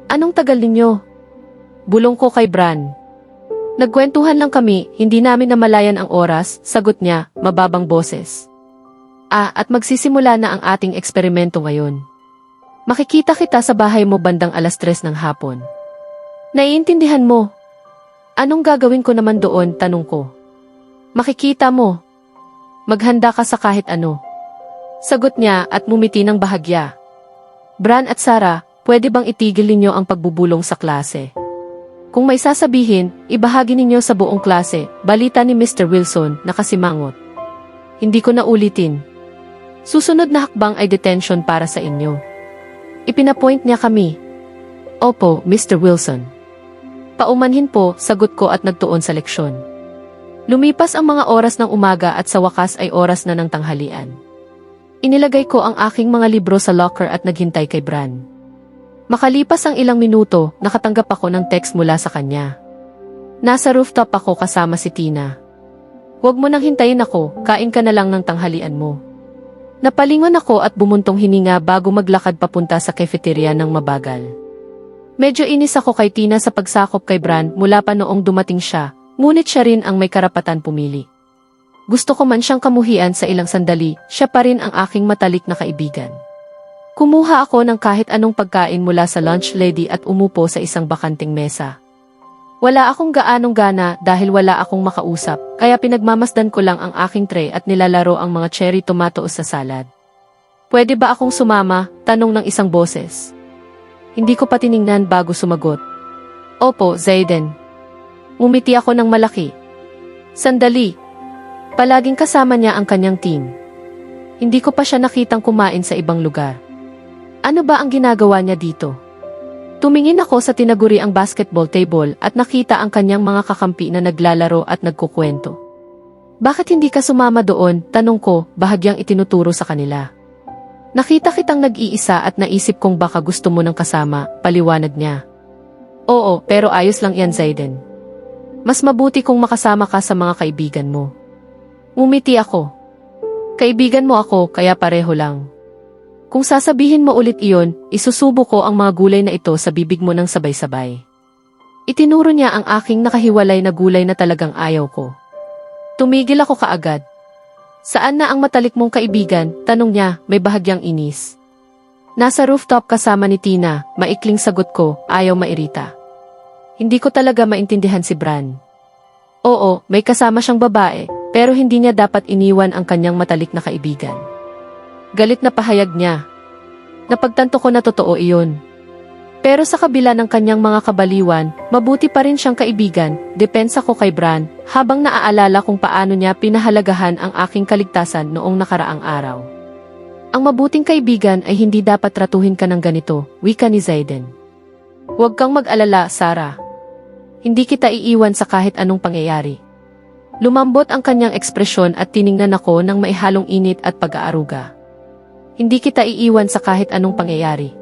Anong tagal ninyo? Bulong ko kay Bran. Nagkwentuhan lang kami, hindi namin namalayan ang oras, sagot niya, mababang boses. At magsisimula na ang ating eksperimento ngayon. Makikita kita sa bahay mo bandang 3:00 ng hapon. Naiintindihan mo? Anong gagawin ko naman doon, tanong ko. Makikita mo. Maghanda ka sa kahit ano. Sagot niya at mumiti ng bahagya. Bran at Sarah, pwede bang itigil ninyo ang pagbubulong sa klase? Kung may sasabihin, ibahagi ninyo sa buong klase, balita ni Mr. Wilson na kasimangot. Hindi ko na ulitin. Susunod na hakbang ay detention para sa inyo. Ipinapoint niya kami. Opo, Mr. Wilson. Paumanhin po, sagot ko at nagtuon sa leksyon. Lumipas ang mga oras ng umaga at sa wakas ay oras na ng tanghalian. Inilagay ko ang aking mga libro sa locker at naghintay kay Bran. Makalipas ang ilang minuto, nakatanggap ako ng text mula sa kanya. Nasa rooftop ako kasama si Tina. Huwag mo nang hintayin ako, kain ka na lang ng tanghalian mo. Napalingon ako at bumuntong hininga bago maglakad papunta sa cafeteria ng mabagal. Medyo inis ako kay Tina sa pagsakop kay Bran mula pa noong dumating siya. Ngunit siya rin ang may karapatan pumili. Gusto ko man siyang kamuhian sa ilang sandali, siya pa rin ang aking matalik na kaibigan. Kumuha ako ng kahit anong pagkain mula sa lunch lady at umupo sa isang bakanting mesa. Wala akong gaanong gana dahil wala akong makausap, kaya pinagmamasdan ko lang ang aking tray at nilalaro ang mga cherry tomatoes sa salad. Pwede ba akong sumama? Tanong ng isang boses. Hindi ko pa tiningnan bago sumagot. Opo, Zayden. Ngumiti ako ng malaki. Sandali. Palaging kasama niya ang kanyang team. Hindi ko pa siya nakitang kumain sa ibang lugar. Ano ba ang ginagawa niya dito? Tumingin ako sa tinaguriang basketball table at nakita ang kanyang mga kakampi na naglalaro at nagkukwento. Bakit hindi ka sumama doon? Tanong ko, bahagyang itinuturo sa kanila. Nakita kitang nag-iisa at naisip kong baka gusto mo ng kasama, paliwanag niya. Oo, pero ayos lang yan, Zayden. Mas mabuti kung makasama ka sa mga kaibigan mo. Ngumiti ako. Kaibigan mo ako, kaya pareho lang. Kung sasabihin mo ulit iyon, isusubo ko ang mga gulay na ito sa bibig mo ng sabay-sabay. Itinuro niya ang aking nakahiwalay na gulay na talagang ayaw ko. Tumigil ako kaagad. Saan na ang matalik mong kaibigan? Tanong niya, may bahagyang inis. Nasa rooftop kasama ni Tina, maikling sagot ko, ayaw mairita. Hindi ko talaga maintindihan si Bran. Oo, may kasama siyang babae, pero hindi niya dapat iniwan ang kanyang matalik na kaibigan. Galit na pahayag niya. Napagtanto ko na totoo iyon. Pero sa kabila ng kanyang mga kabaliwan, mabuti pa rin siyang kaibigan, depensa ko kay Bran, habang naaalala kung paano niya pinahalagahan ang aking kaligtasan noong nakaraang araw. Ang mabuting kaibigan ay hindi dapat tratuhin ka ng ganito, wika ni Zayden. Huwag kang mag-alala, Sarah. Hindi kita iiwan sa kahit anong pangyayari. Lumambot ang kanyang ekspresyon at tiningnan ako ng maihalong init at pag-aaruga. Hindi kita iiwan sa kahit anong pangyayari.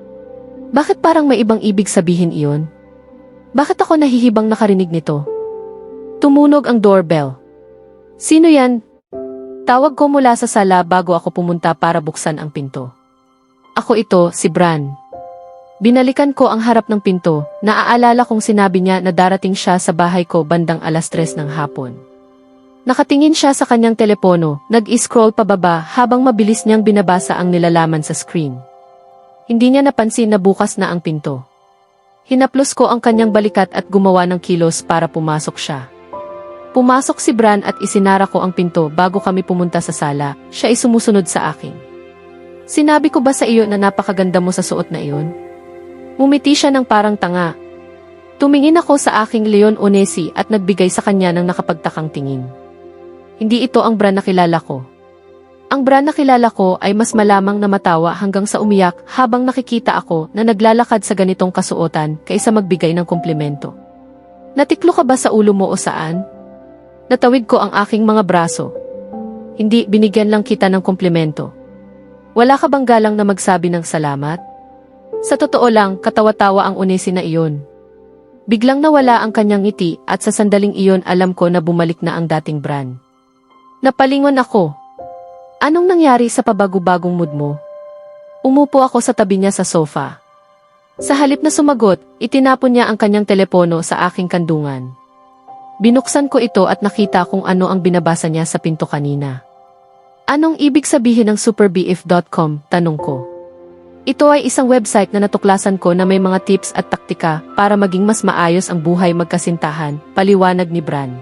Bakit parang may ibang ibig sabihin iyon? Bakit ako nahihibang nakarinig nito? Tumunog ang doorbell. Sino yan? Tawag ko mula sa sala bago ako pumunta para buksan ang pinto. Ako ito, si Bran. Binalikan ko ang harap ng pinto, naaalala kong sinabi niya na darating siya sa bahay ko bandang 3:00 ng hapon. Nakatingin siya sa kanyang telepono, nag-scroll pababa habang mabilis niyang binabasa ang nilalaman sa screen. Hindi niya napansin na bukas na ang pinto. Hinaplos ko ang kanyang balikat at gumawa ng kilos para pumasok siya. Pumasok si Bran at isinara ko ang pinto bago kami pumunta sa sala, siya ay sumusunod sa akin. Sinabi ko ba sa iyo na napakaganda mo sa suot na iyon? Ngumiti siya ng parang tanga. Tumingin ako sa aking Leon Onesi at nagbigay sa kanya ng nakapagtakang tingin. Hindi ito ang Bran na kilala ko. Ang Bran na kilala ko ay mas malamang na matawa hanggang sa umiyak habang nakikita ako na naglalakad sa ganitong kasuotan kaysa magbigay ng komplimento. Natiklo ka ba sa ulo mo o saan? Natawid ko ang aking mga braso. Hindi, binigyan lang kita ng komplimento. Wala ka bang galang na magsabi ng salamat? Sa totoo lang, katawa-tawa ang Onesi na iyon. Biglang nawala ang kanyang ngiti at sa sandaling iyon alam ko na bumalik na ang dating Bran. Napalingon ako. Anong nangyari sa pabago-bagong mood mo? Umupo ako sa tabi niya sa sofa. Sa halip na sumagot, itinapon niya ang kanyang telepono sa aking kandungan. Binuksan ko ito at nakita kung ano ang binabasa niya sa pinto kanina. Anong ibig sabihin ng superbf.com? Tanong ko. Ito ay isang website na natuklasan ko na may mga tips at taktika para maging mas maayos ang buhay magkasintahan, paliwanag ni Bran.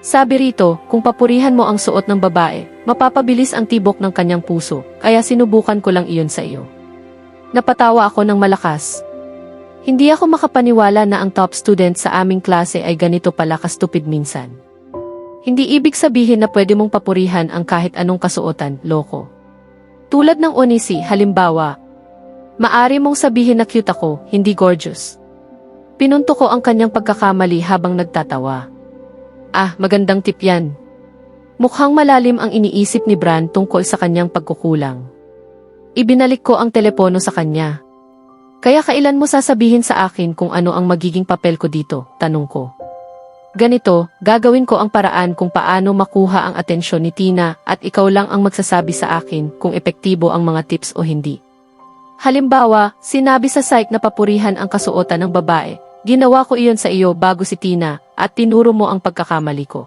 Sabi rito, kung papurihan mo ang suot ng babae, mapapabilis ang tibok ng kanyang puso, kaya sinubukan ko lang iyon sa iyo. Napatawa ako ng malakas. Hindi ako makapaniwala na ang top student sa aming klase ay ganito pala ka-stupid minsan. Hindi ibig sabihin na pwede mong papurihan ang kahit anong kasuotan, loko. Tulad ng Onesi, halimbawa, maari mong sabihin na cute ako, hindi gorgeous. Pinunto ko ang kanyang pagkakamali habang nagtatawa. Ah, magandang tip yan. Mukhang malalim ang iniisip ni Bran tungkol sa kanyang pagkukulang. Ibinalik ko ang telepono sa kanya. Kaya kailan mo sasabihin sa akin kung ano ang magiging papel ko dito? Tanong ko. Ganito, gagawin ko ang paraan kung paano makuha ang atensyon ni Tina at ikaw lang ang magsasabi sa akin kung epektibo ang mga tips o hindi. Halimbawa, sinabi sa site na papurihan ang kasuotan ng babae. Ginawa ko iyon sa iyo bago si Tina at tinuro mo ang pagkakamali ko.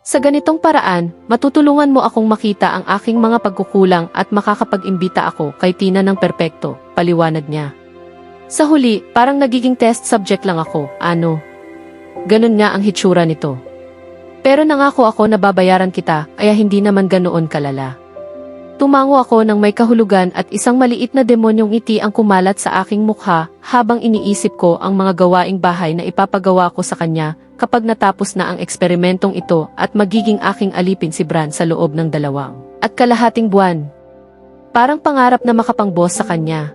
Sa ganitong paraan, matutulungan mo akong makita ang aking mga pagkukulang at makakapag-imbita ako kay Tina ng perpekto, paliwanag niya. Sa huli, parang nagiging test subject lang ako, ano? Ganun nga ang hitsura nito. Pero nangako ako na babayaran kita, kaya hindi naman ganoon kalala. Tumango ako ng may kahulugan at isang maliit na demonyong ngiti ang kumalat sa aking mukha habang iniisip ko ang mga gawaing bahay na ipapagawa ko sa kanya kapag natapos na ang eksperimentong ito at magiging aking alipin si Bran sa loob ng 2.5 buwan. Parang pangarap na makapang-boss sa kanya.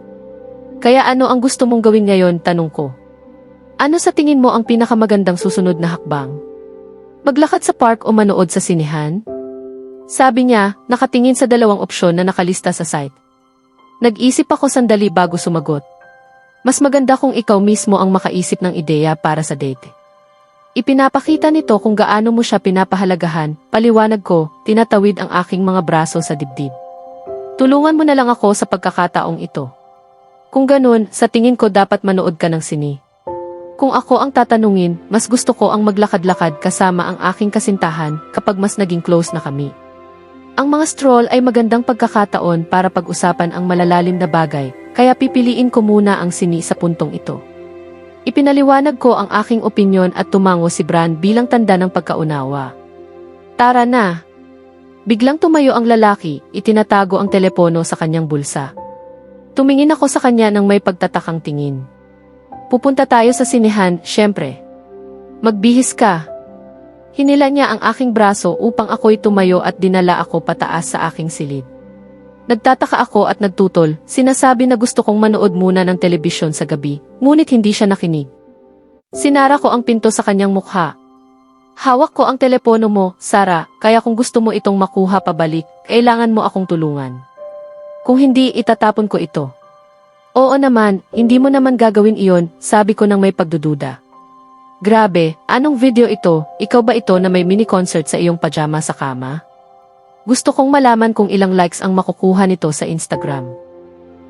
Kaya ano ang gusto mong gawin ngayon, tanong ko. Ano sa tingin mo ang pinakamagandang susunod na hakbang? Maglakad sa park o manood sa sinehan? Sabi niya, nakatingin sa 2 opsyon na nakalista sa site. Nag-isip ako sandali bago sumagot. Mas maganda kung ikaw mismo ang makaisip ng ideya para sa date. Ipinapakita nito kung gaano mo siya pinapahalagahan, paliwanag ko, tinatawid ang aking mga braso sa dibdib. Tulungan mo na lang ako sa pagkakataong ito. Kung ganun, sa tingin ko dapat manood ka ng sine. Kung ako ang tatanungin, mas gusto ko ang maglakad-lakad kasama ang aking kasintahan kapag mas naging close na kami. Ang mga stroll ay magandang pagkakataon para pag-usapan ang malalalim na bagay, kaya pipiliin ko muna ang sini sa puntong ito. Ipinaliwanag ko ang aking opinyon at tumango si Bran bilang tanda ng pagkaunawa. Tara na! Biglang tumayo ang lalaki, itinatago ang telepono sa kanyang bulsa. Tumingin ako sa kanya ng may pagtatakang tingin. Pupunta tayo sa sinehan, syempre. Magbihis ka. Hinila niya ang aking braso upang ako'y tumayo at dinala ako pataas sa aking silid. Nagtataka ako at nagtutol, sinasabi na gusto kong manood muna ng telebisyon sa gabi, ngunit hindi siya nakinig. Sinara ko ang pinto sa kanyang mukha. Hawak ko ang telepono mo, Sarah, kaya kung gusto mo itong makuha pabalik, kailangan mo akong tulungan. Kung hindi, itatapon ko ito. Oo naman, hindi mo naman gagawin iyon, sabi ko nang may pagdududa. Grabe, anong video ito? Ikaw ba ito na may mini-concert sa iyong pajama sa kama? Gusto kong malaman kung ilang likes ang makukuha nito sa Instagram.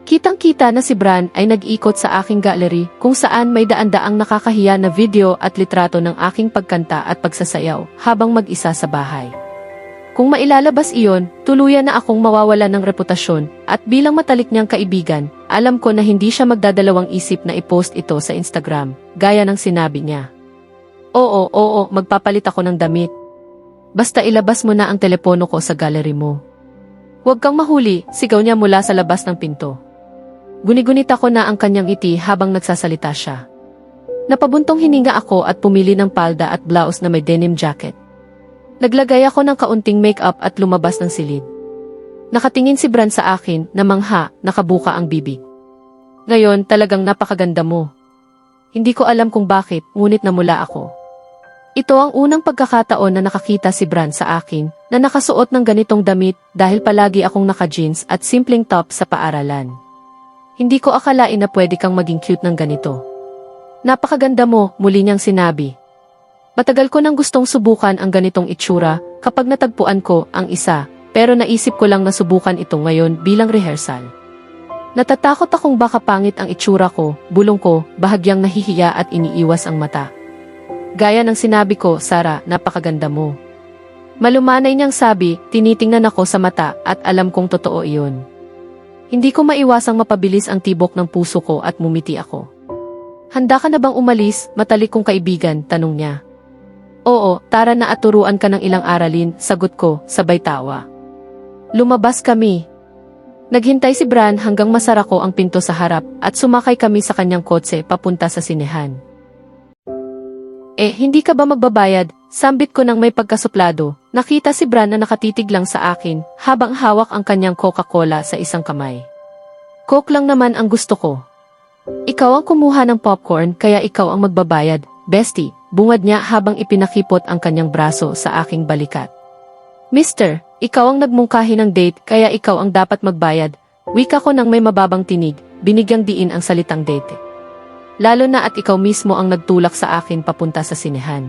Kitang-kita na si Bran ay nag-ikot sa aking gallery kung saan may daan-daang nakakahiya na video at litrato ng aking pagkanta at pagsasayaw habang mag-isa sa bahay. Kung mailalabas iyon, tuluyan na akong mawawala ng reputasyon at bilang matalik niyang kaibigan, alam ko na hindi siya magdadalawang isip na i-post ito sa Instagram, gaya ng sinabi niya. Oo, magpapalit ako ng damit. Basta ilabas mo na ang telepono ko sa gallery mo. Huwag kang mahuli, sigaw niya mula sa labas ng pinto. Guni-gunit ako na ang kanyang ngiti habang nagsasalita siya. Napabuntong hininga ako at pumili ng palda at blouse na may denim jacket. Naglagay ako ng kaunting makeup at lumabas ng silid. Nakatingin si Bran sa akin na mangha, nakabuka ang bibig. Ngayon talagang napakaganda mo. Hindi ko alam kung bakit, ngunit namula ako. Ito ang unang pagkakataon na nakakita si Bran sa akin na nakasuot ng ganitong damit dahil palagi akong naka-jeans at simpleng top sa paaralan. Hindi ko akalain na pwede kang maging cute ng ganito. Napakaganda mo, muli niyang sinabi. Matagal ko nang gustong subukan ang ganitong itsura kapag natagpuan ko ang isa, pero naisip ko lang na subukan ito ngayon bilang rehearsal. Natatakot akong baka pangit ang itsura ko, bulong ko, bahagyang nahihiya at iniiwas ang mata. Gaya ng sinabi ko, Sarah, napakaganda mo. Malumanay niyang sabi, tinitingnan ako sa mata at alam kong totoo iyon. Hindi ko maiwasang mapabilis ang tibok ng puso ko at mumiti ako. Handa ka na bang umalis, matalik kong kaibigan, tanong niya. Oo, tara na at turuan ka ng ilang aralin, sagot ko, sabay tawa. Lumabas kami. Naghintay si Bran hanggang masara ko ang pinto sa harap at sumakay kami sa kanyang kotse papunta sa sinehan. Hindi ka ba magbabayad? Sambit ko nang may pagkasuplado. Nakita si Bran na nakatitig lang sa akin habang hawak ang kanyang Coca-Cola sa isang kamay. Coke lang naman ang gusto ko. Ikaw ang kumuha ng popcorn kaya ikaw ang magbabayad, bestie, bungad niya habang ipinakipot ang kanyang braso sa aking balikat. Mister, ikaw ang nagmungkahi ng date kaya ikaw ang dapat magbayad. Wika ko nang may mababang tinig, binigyang diin ang salitang date. Lalo na at ikaw mismo ang nagtulak sa akin papunta sa sinehan.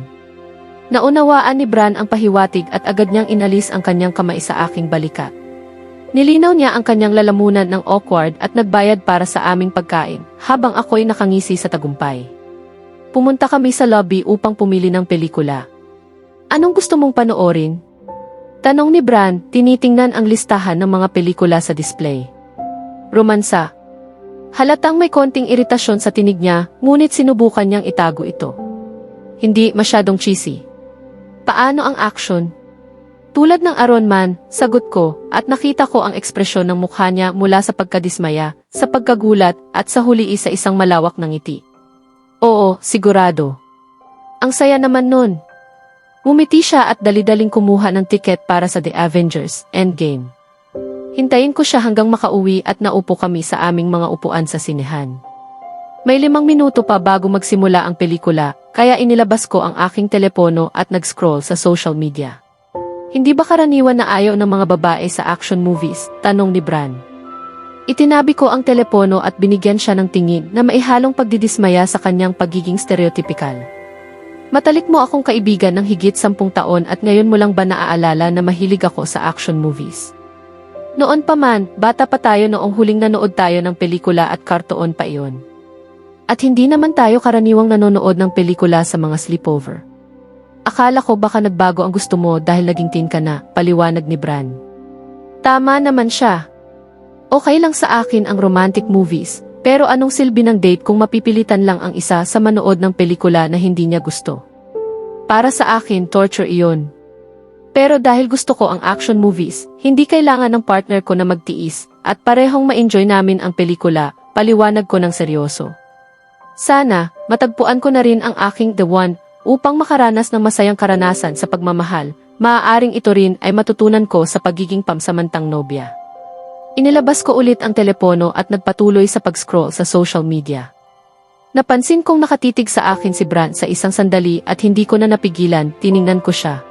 Naunawaan ni Bran ang pahiwatig at agad niyang inalis ang kanyang kamay sa aking balikat. Nilinaw niya ang kanyang lalamunan ng awkward at nagbayad para sa aming pagkain habang ako'y nakangisi sa tagumpay. Pumunta kami sa lobby upang pumili ng pelikula. Anong gusto mong panoorin? Tanong ni Bran, tinitingnan ang listahan ng mga pelikula sa display. Romansa. Halatang may konting iritasyon sa tinig niya, ngunit sinubukan niyang itago ito. Hindi masyadong cheesy. Paano ang action? Tulad ng Iron Man, sagot ko, at nakita ko ang ekspresyon ng mukha niya mula sa pagkadismaya, sa pagkagulat, at sa huli sa isang malawak na ngiti. Oo, sigurado. Ang saya naman nun. Ngumiti siya at dali-daling kumuha ng tiket para sa The Avengers Endgame. Hintayin ko siya hanggang makauwi at naupo kami sa aming mga upuan sa sinehan. May 5 minuto pa bago magsimula ang pelikula, kaya inilabas ko ang aking telepono at nag-scroll sa social media. Hindi ba karaniwan na ayaw ng mga babae sa action movies? Tanong ni Bran. Itinabi ko ang telepono at binigyan siya ng tingin na maihalong pagdidismaya sa kanyang pagiging stereotypical. Matalik mo akong kaibigan ng higit 10 taon at ngayon mo lang ba naaalala na mahilig ako sa action movies? Noon pa man, bata pa tayo noong huling nanood tayo ng pelikula at kartoon pa iyon. At hindi naman tayo karaniwang nanonood ng pelikula sa mga sleepover. Akala ko baka nagbago ang gusto mo dahil naging teen ka na, paliwanag ni Bran. Tama naman siya. Okay lang sa akin ang romantic movies, pero anong silbi ng date kung mapipilitan lang ang isa sa manood ng pelikula na hindi niya gusto? Para sa akin, torture iyon. Pero dahil gusto ko ang action movies, hindi kailangan ng partner ko na magtiis, at parehong ma-enjoy namin ang pelikula, paliwanag ko ng seryoso. Sana, matagpuan ko na rin ang aking The One, upang makaranas ng masayang karanasan sa pagmamahal, maaaring ito rin ay matutunan ko sa pagiging pamsamantang nobya. Inilabas ko ulit ang telepono at nagpatuloy sa pag-scroll sa social media. Napansin kong nakatitig sa akin si Bran sa isang sandali at hindi ko na napigilan, tiningnan ko siya.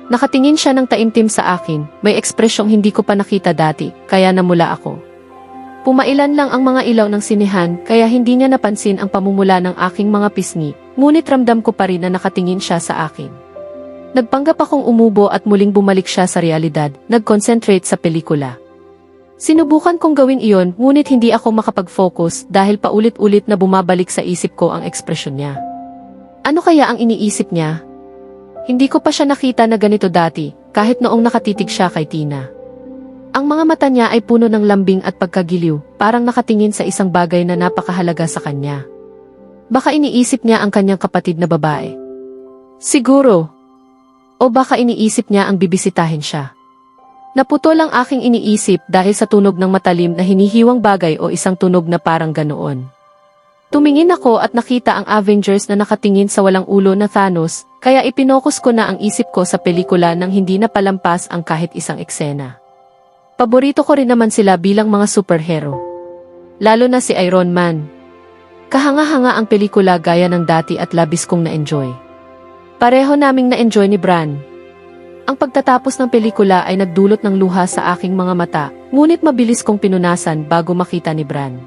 Nakatingin siya ng taimtim sa akin, may ekspresyong hindi ko pa nakita dati, kaya namula ako. Pumailan lang ang mga ilaw ng sinehan, kaya hindi niya napansin ang pamumula ng aking mga pisngi, ngunit ramdam ko pa rin na nakatingin siya sa akin. Nagpanggap akong umubo at muling bumalik siya sa realidad, nag-concentrate sa pelikula. Sinubukan kong gawin iyon, ngunit hindi ako makapag-focus dahil paulit-ulit na bumabalik sa isip ko ang ekspresyon niya. Ano kaya ang iniisip niya? Hindi ko pa siya nakita na ganito dati, kahit noong nakatitig siya kay Tina. Ang mga mata niya ay puno ng lambing at pagkagiliw, parang nakatingin sa isang bagay na napakahalaga sa kanya. Baka iniisip niya ang kanyang kapatid na babae. Siguro. O baka iniisip niya ang bibisitahin siya. Naputol ang aking iniisip dahil sa tunog ng matalim na hinihiwang bagay o isang tunog na parang ganoon. Tumingin ako at nakita ang Avengers na nakatingin sa walang ulo na Thanos, kaya ipinokus ko na ang isip ko sa pelikula nang hindi na palampas ang kahit isang eksena. Paborito ko rin naman sila bilang mga superhero. Lalo na si Iron Man. Kahanga-hanga ang pelikula gaya ng dati at labis kong na-enjoy. Pareho naming na-enjoy ni Bran. Ang pagtatapos ng pelikula ay nagdulot ng luha sa aking mga mata, ngunit mabilis kong pinunasan bago makita ni Bran.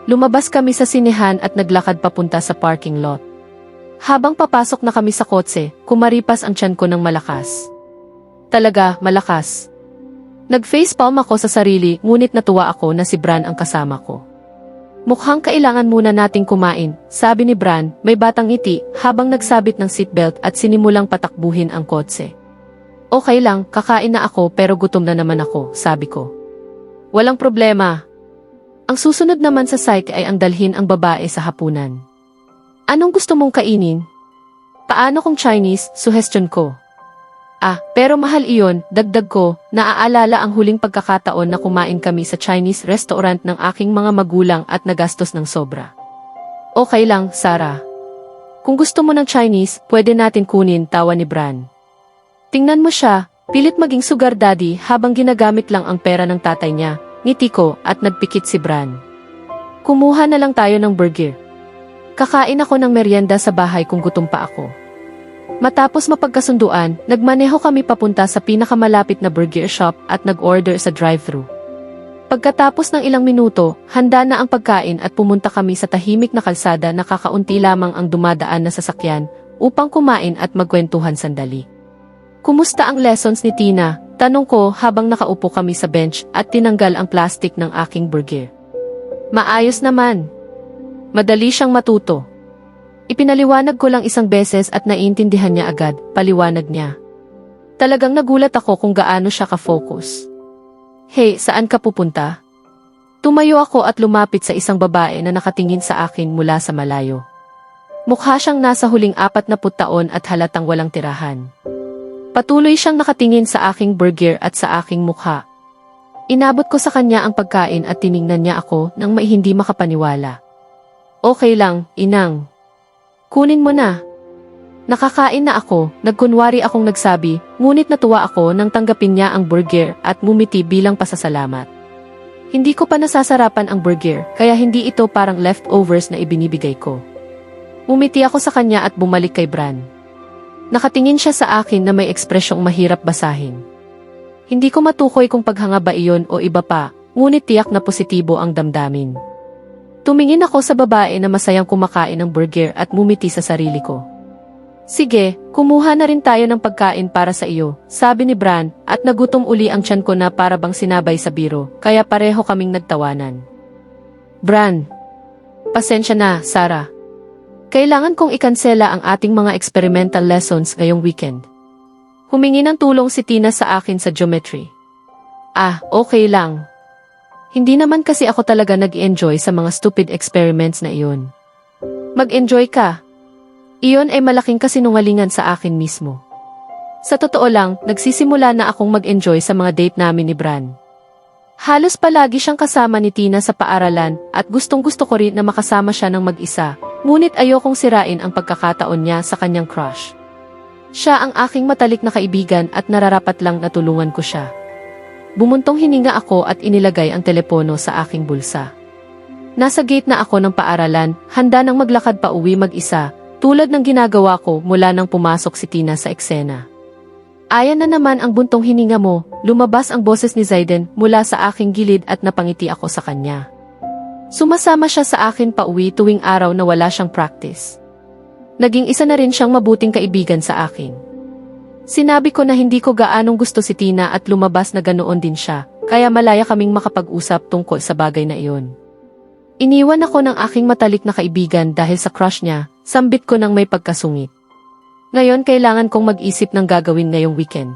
Lumabas kami sa sinehan at naglakad papunta sa parking lot. Habang papasok na kami sa kotse, kumaripas ang tiyan ko ng malakas. Talaga, malakas. Nag-facepalm ako sa sarili, ngunit natuwa ako na si Bran ang kasama ko. Mukhang kailangan muna nating kumain, sabi ni Bran, may batang ngiti, habang nagsabit ng seatbelt at sinimulang patakbuhin ang kotse. Okay lang, kakain na ako pero gutom na naman ako, sabi ko. Walang problema. Ang susunod naman sa site ay ang dalhin ang babae sa hapunan. Anong gusto mong kainin? Paano kung Chinese, suggestion ko. Pero mahal iyon, dagdag ko, naaalala ang huling pagkakataon na kumain kami sa Chinese restaurant ng aking mga magulang at nagastos ng sobra. Okay lang, Sarah. Kung gusto mo ng Chinese, pwede natin kunin, tawa ni Bran. Tingnan mo siya, pilit maging sugar daddy habang ginagamit lang ang pera ng tatay niya, ngiti ko at nagpikit si Bran. Kumuha na lang tayo ng burger. Kakain ako ng merienda sa bahay kung gutom pa ako. Matapos mapagkasunduan, nagmaneho kami papunta sa pinakamalapit na burger shop at nag-order sa drive-thru. Pagkatapos ng ilang minuto, handa na ang pagkain at pumunta kami sa tahimik na kalsada na kakaunti lamang ang dumadaan na sasakyan upang kumain at magkwentuhan sandali. Kumusta ang lessons ni Tina? Tanong ko habang nakaupo kami sa bench at tinanggal ang plastic ng aking burger. Maayos naman. Madali siyang matuto. Ipinaliwanag ko lang isang beses at naiintindihan niya agad, paliwanag niya. Talagang nagulat ako kung gaano siya ka-focus. Hey, saan ka pupunta? Tumayo ako at lumapit sa isang babae na nakatingin sa akin mula sa malayo. Mukha siyang nasa huling 40 taon at halatang walang tirahan. Patuloy siyang nakatingin sa aking burger at sa aking mukha. Inabot ko sa kanya ang pagkain at tiningnan niya ako nang may hindi makapaniwala. Okay lang, inang. Kunin mo na. Nakakain na ako, nagkunwari akong nagsabi, ngunit natuwa ako nang tanggapin niya ang burger at mumiti bilang pasasalamat. Hindi ko pa nasasarapan ang burger, kaya hindi ito parang leftovers na ibinibigay ko. Mumiti ako sa kanya at bumalik kay Bran. Nakatingin siya sa akin na may ekspresyong mahirap basahin. Hindi ko matukoy kung paghanga ba iyon o iba pa, ngunit tiyak na positibo ang damdamin. Tumingin ako sa babae na masayang kumakain ng burger at mumiti sa sarili ko. Sige, kumuha na rin tayo ng pagkain para sa iyo, sabi ni Bran, at nagutom uli ang tiyan ko na para bang sinabay sa biro, kaya pareho kaming nagtawanan. Bran, pasensya na, Sarah. Kailangan kong ikansela ang ating mga experimental lessons ngayong weekend. Humingi ng tulong si Tina sa akin sa geometry. Okay lang. Hindi naman kasi ako talaga nag-enjoy sa mga stupid experiments na iyon. Mag-enjoy ka. Iyon ay malaking kasinungalingan sa akin mismo. Sa totoo lang, nagsisimula na akong mag-enjoy sa mga date namin ni Bran. Halos palagi siyang kasama ni Tina sa paaralan at gustong-gusto ko rin na makasama siya ng mag-isa, ngunit ayokong sirain ang pagkakataon niya sa kanyang crush. Siya ang aking matalik na kaibigan at nararapat lang na tulungan ko siya. Bumuntong hininga ako at inilagay ang telepono sa aking bulsa. Nasa gate na ako ng paaralan, handa nang maglakad pa uwi mag-isa, tulad ng ginagawa ko mula nang pumasok si Tina sa eksena. Ayan na naman ang buntong hininga mo, lumabas ang boses ni Zayden mula sa aking gilid at napangiti ako sa kanya. Sumasama siya sa akin pauwi tuwing araw na wala siyang practice. Naging isa na rin siyang mabuting kaibigan sa akin. Sinabi ko na hindi ko gaanong gusto si Tina at lumabas na ganoon din siya, kaya malaya kaming makapag-usap tungkol sa bagay na iyon. Iniwan ako ng aking matalik na kaibigan dahil sa crush niya, sambit ko ng may pagkasungit. Ngayon kailangan kong mag-isip ng gagawin ngayong weekend.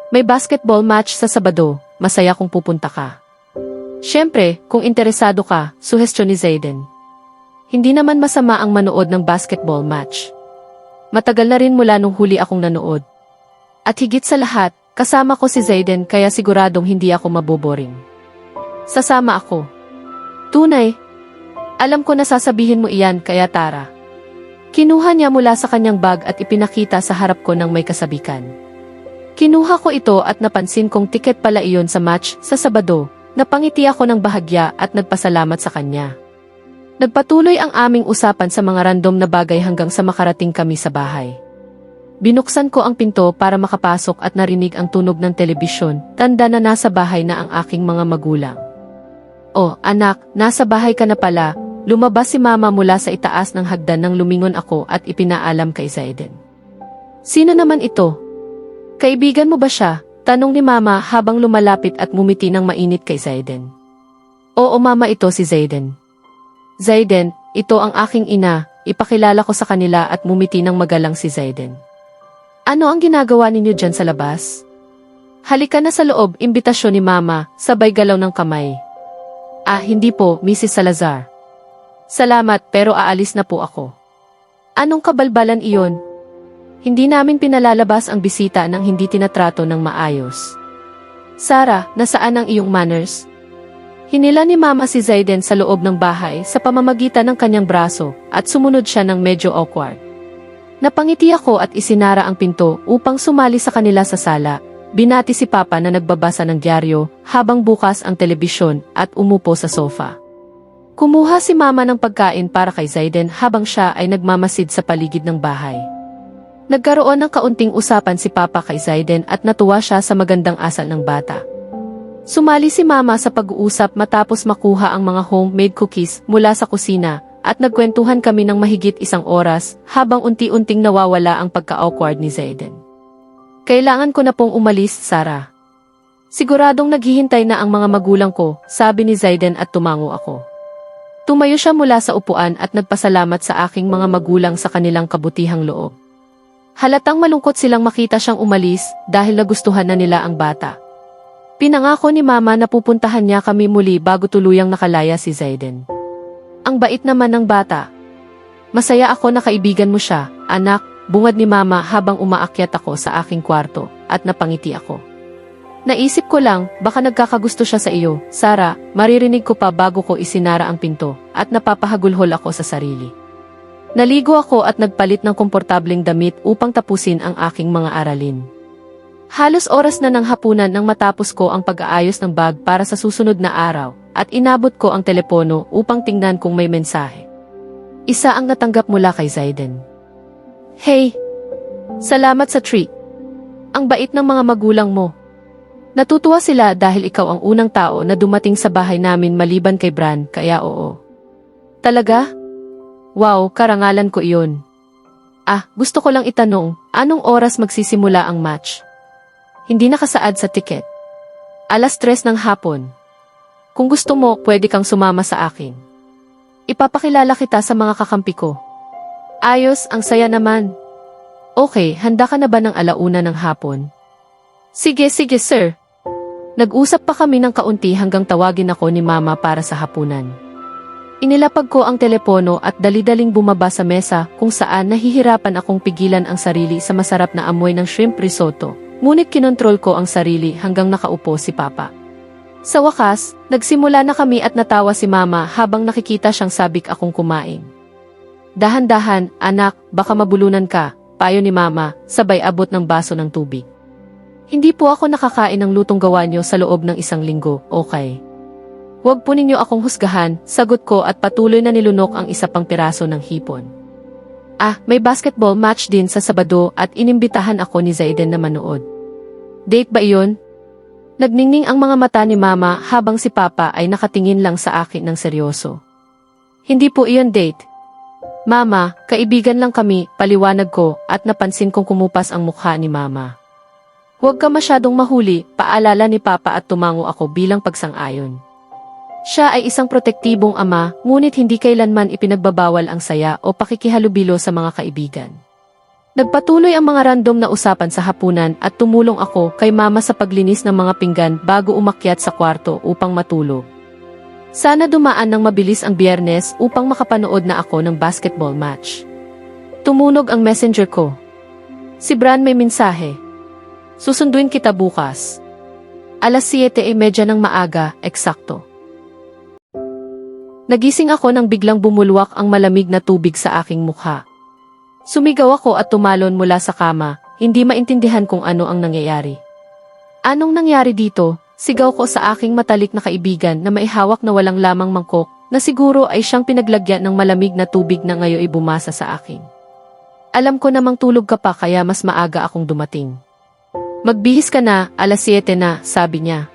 May basketball match sa Sabado, masaya kung pupunta ka. Siyempre, kung interesado ka, suhestyon ni Zayden. Hindi naman masama ang manood ng basketball match. Matagal na rin mula nung huli akong nanood. At higit sa lahat, kasama ko si Zayden kaya siguradong hindi ako maboboring. Sasama ako. Tunay. Alam ko na sasabihin mo iyan kaya tara. Kinuha niya mula sa kanyang bag at ipinakita sa harap ko ng may kasabikan. Kinuha ko ito at napansin kong tiket pala iyon sa match sa Sabado. Napangiti ako ng bahagya at nagpasalamat sa kanya. Nagpatuloy ang aming usapan sa mga random na bagay hanggang sa makarating kami sa bahay. Binuksan ko ang pinto para makapasok at narinig ang tunog ng telebisyon, tanda na nasa bahay na ang aking mga magulang. "Oh, anak, nasa bahay ka na pala." Lumabas si Mama mula sa itaas ng hagdan nang lumingon ako at ipinaalam kay Zayden. "Sino naman ito? Kaibigan mo ba siya?" Tanong ni Mama habang lumalapit at ngumiti ng mainit kay Zayden. "Oo Mama, ito si Zayden." "Zayden, ito ang aking ina," ipakilala ko sa kanila at ngumiti ng magalang si Zayden. "Ano ang ginagawa ninyo dyan sa labas?" "Halika na sa loob," imbitasyon ni Mama, sabay galaw ng kamay. "Ah, hindi po, Mrs. Salazar. Salamat pero aalis na po ako." "Anong kabalbalan iyon? Hindi namin pinalalabas ang bisita nang hindi tinatrato ng maayos." "Sarah, nasaan ang iyong manners?" Hinila ni Mama si Zayden sa loob ng bahay sa pamamagitan ng kanyang braso at sumunod siya ng medyo awkward. Napangiti ako at isinara ang pinto upang sumali sa kanila sa sala. Binati si Papa na nagbabasa ng dyaryo habang bukas ang telebisyon at umupo sa sofa. Kumuha si Mama ng pagkain para kay Zayden habang siya ay nagmamasid sa paligid ng bahay. Nagkaroon ng kaunting usapan si Papa kay Zayden at natuwa siya sa magandang asal ng bata. Sumali si Mama sa pag-uusap matapos makuha ang mga homemade cookies mula sa kusina at nagkwentuhan kami ng mahigit 1 oras habang unti-unting nawawala ang pagka-awkward ni Zayden. "Kailangan ko na pong umalis, Sarah." "Siguradong naghihintay na ang mga magulang ko," sabi ni Zayden at tumango ako. Tumayo siya mula sa upuan at nagpasalamat sa aking mga magulang sa kanilang kabutihang loob. Halatang malungkot silang makita siyang umalis dahil nagustuhan na nila ang bata. Pinangako ni Mama na pupuntahan niya kami muli bago tuluyang nakalaya si Zayden. "Ang bait naman ng bata. Masaya ako na kaibigan mo siya, anak," bungad ni Mama habang umaakyat ako sa aking kwarto at napangiti ako. "Naisip ko lang, baka nagkakagusto siya sa iyo, Sarah," maririnig ko pa bago ko isinara ang pinto, at napapahagulhol ako sa sarili. Naligo ako at nagpalit ng komportableng damit upang tapusin ang aking mga aralin. Halos oras na ng hapunan nang matapos ko ang pag-aayos ng bag para sa susunod na araw, at inabot ko ang telepono upang tingnan kung may mensahe. Isa ang natanggap mula kay Zayden. "Hey! Salamat sa treat. Ang bait ng mga magulang mo. Natutuwa sila dahil ikaw ang unang tao na dumating sa bahay namin maliban kay Bran, kaya oo." "Talaga? Wow, karangalan ko iyon. Ah, gusto ko lang itanong, anong oras magsisimula ang match?" "Hindi nakasaad sa tiket. 3:00 ng hapon. Kung gusto mo, pwede kang sumama sa akin. Ipapakilala kita sa mga kakampi ko." "Ayos, ang saya naman." "Okay, handa ka na ba ng 1:00 ng hapon?" Sige, sir." Nag-usap pa kami ng kaunti hanggang tawagin ako ni Mama para sa hapunan. Inilapag ko ang telepono at dali-daling bumaba sa mesa kung saan nahihirapan akong pigilan ang sarili sa masarap na amoy ng shrimp risotto, ngunit kinontrol ko ang sarili hanggang nakaupo si Papa. Sa wakas, nagsimula na kami at natawa si Mama habang nakikita siyang sabik akong kumain. "Dahan-dahan, anak, baka mabulunan ka," payo ni Mama, sabay abot ng baso ng tubig. "Hindi po ako nakakain ng lutong gawa niyo sa loob ng 1 linggo, okay? Huwag po ninyo akong husgahan," sagot ko at patuloy na nilunok ang isa pang piraso ng hipon. "Ah, may basketball match din sa Sabado at inimbitahan ako ni Zayden na manood. Date ba iyon? Nagningning ang mga mata ni Mama habang si Papa ay nakatingin lang sa akin ng seryoso. Hindi po iyon date. Mama, kaibigan lang kami, paliwanag ko at napansin kong kumupas ang mukha ni Mama. Huwag ka masyadong mahuli, paalala ni Papa at tumango ako bilang pagsang-ayon. Siya ay isang protektibong ama, ngunit hindi kailanman ipinagbabawal ang saya o pakikihalubilo sa mga kaibigan. Nagpatuloy ang mga random na usapan sa hapunan at tumulong ako kay Mama sa paglinis ng mga pinggan bago umakyat sa kwarto upang matulog. Sana dumaan ng mabilis ang Biyernes upang makapanood na ako ng basketball match. Tumunog ang messenger ko. Si Bran may mensahe. Susunduin kita bukas. 7:30 ng maaga, eksakto. Nagising ako nang biglang bumulwak ang malamig na tubig sa aking mukha. Sumigaw ako at tumalon mula sa kama, hindi maintindihan kung ano ang nangyayari. Anong nangyari dito? Sigaw ko sa aking matalik na kaibigan na may hawak na walang lamang mangkok na siguro ay siyang pinaglagyan ng malamig na tubig na ngayon ay bumasa sa akin. Alam ko namang tulog ka pa kaya mas maaga akong dumating. Magbihis ka na, 7:00 na, sabi niya.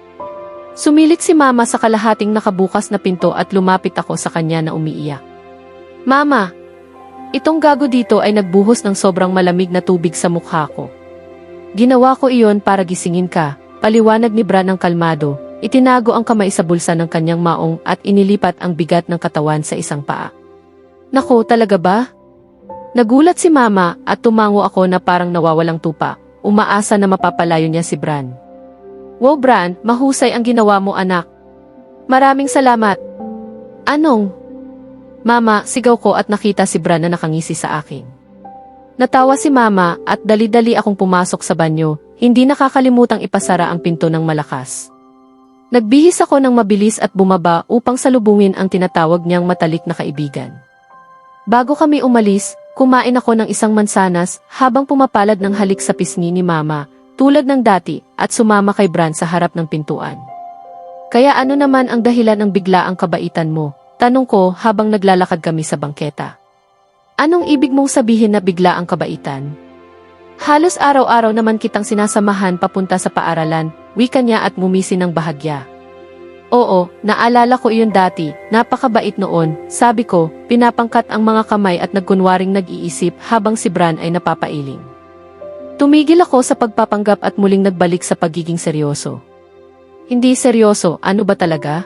Sumilit si Mama sa kalahating nakabukas na pinto at lumapit ako sa kanya na umiiyak. Mama! Itong gago dito ay nagbuhos ng sobrang malamig na tubig sa mukha ko. Ginawa ko iyon para gisingin ka, paliwanag ni Bran ng kalmado, itinago ang kamay sa bulsa ng kanyang maong at inilipat ang bigat ng katawan sa isang paa. Nako, talaga ba? Nagulat si Mama at tumango ako na parang nawawalang tupa, umaasa na mapapalayo niya si Bran. Wow Bran, mahusay ang ginawa mo anak. Maraming salamat. Anong? Mama, sigaw ko at nakita si Bran na nakangisi sa akin. Natawa si Mama at dali-dali akong pumasok sa banyo, hindi nakakalimutang ipasara ang pinto ng malakas. Nagbihis ako ng mabilis at bumaba upang salubungin ang tinatawag niyang matalik na kaibigan. Bago kami umalis, kumain ako ng isang mansanas habang pumapalad ng halik sa pisngi ni Mama, tulad ng dati, at sumama kay Bran sa harap ng pintuan. Kaya ano naman ang dahilan ng biglaang kabaitan mo? Tanong ko habang naglalakad kami sa bangketa. Anong ibig mong sabihin na bigla ang kabaitan? Halos araw-araw naman kitang sinasamahan papunta sa paaralan, wika niya at ngumisi ng bahagya. Oo, naalala ko iyon dati, napakabait noon, sabi ko, pinapangkat ang mga kamay at nagkunwaring nag-iisip habang si Bran ay napapailing. Tumigil ako sa pagpapanggap at muling nagbalik sa pagiging seryoso. Hindi seryoso, ano ba talaga?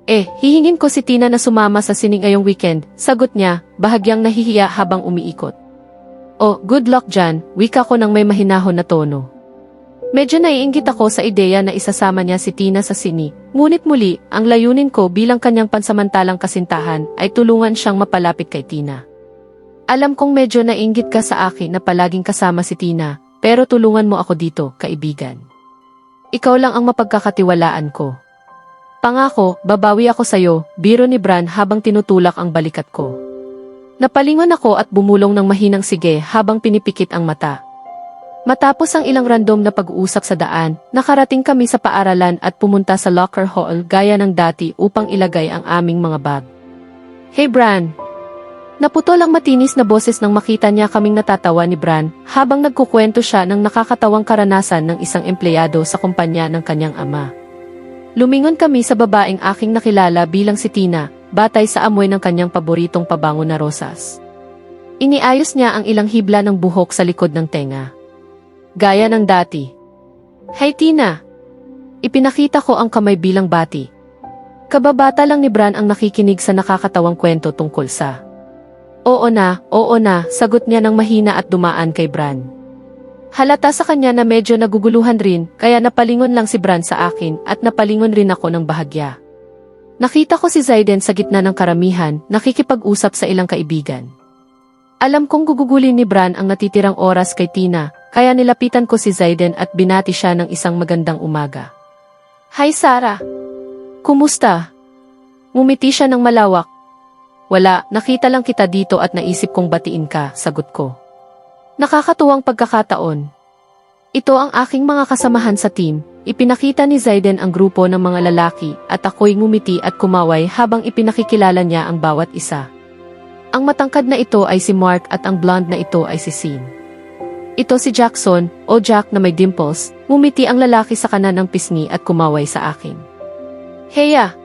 Hihingin ko si Tina na sumama sa sining ngayong weekend, sagot niya, bahagyang nahihiya habang umiikot. Oh, good luck dyan, wika ko ng may mahinahon na tono. Medyo naiinggit ako sa ideya na isasama niya si Tina sa sini, ngunit muli, ang layunin ko bilang kanyang pansamantalang kasintahan ay tulungan siyang mapalapit kay Tina. Alam kong medyo naiinggit ka sa akin na palaging kasama si Tina, pero tulungan mo ako dito, kaibigan. Ikaw lang ang mapagkakatiwalaan ko. Pangako, babawi ako sayo, biro ni Bran habang tinutulak ang balikat ko. Napalingon ako at bumulong ng mahinang sige habang pinipikit ang mata. Matapos ang ilang random na pag-uusap sa daan, nakarating kami sa paaralan at pumunta sa locker hall gaya ng dati upang ilagay ang aming mga bag. Hey Bran! Naputol ang matinis na boses nang makita niya kaming natatawa ni Bran habang nagkukwento siya ng nakakatawang karanasan ng isang empleyado sa kumpanya ng kanyang ama. Lumingon kami sa babaeng aking nakilala bilang si Tina, batay sa amoy ng kanyang paboritong pabango na rosas. Iniayos niya ang ilang hibla ng buhok sa likod ng tenga. Gaya ng dati. Hey Tina! Ipinakita ko ang kamay bilang bati. Kababata lang ni Bran ang nakikinig sa nakakatawang kwento tungkol sa... Oo na, sagot niya ng mahina at dumaan kay Bran. Halata sa kanya na medyo naguguluhan rin, kaya napalingon lang si Bran sa akin at napalingon rin ako ng bahagya. Nakita ko si Zayden sa gitna ng karamihan, nakikipag-usap sa ilang kaibigan. Alam kong gugugulin ni Bran ang natitirang oras kay Tina, kaya nilapitan ko si Zayden at binati siya ng isang magandang umaga. Hi Sarah! Kumusta? Ngumiti siya ng malawak. Wala, nakita lang kita dito at naisip kong batiin ka, sagot ko. Nakakatuwang pagkakataon. Ito ang aking mga kasamahan sa team, ipinakita ni Zayden ang grupo ng mga lalaki at ako'y ngumiti at kumaway habang ipinakikilala niya ang bawat isa. Ang matangkad na ito ay si Mark at ang blonde na ito ay si Sin. Ito si Jackson, o Jack na may dimples, ngumiti ang lalaki sa kanan ng pisngi at kumaway sa akin. Heya!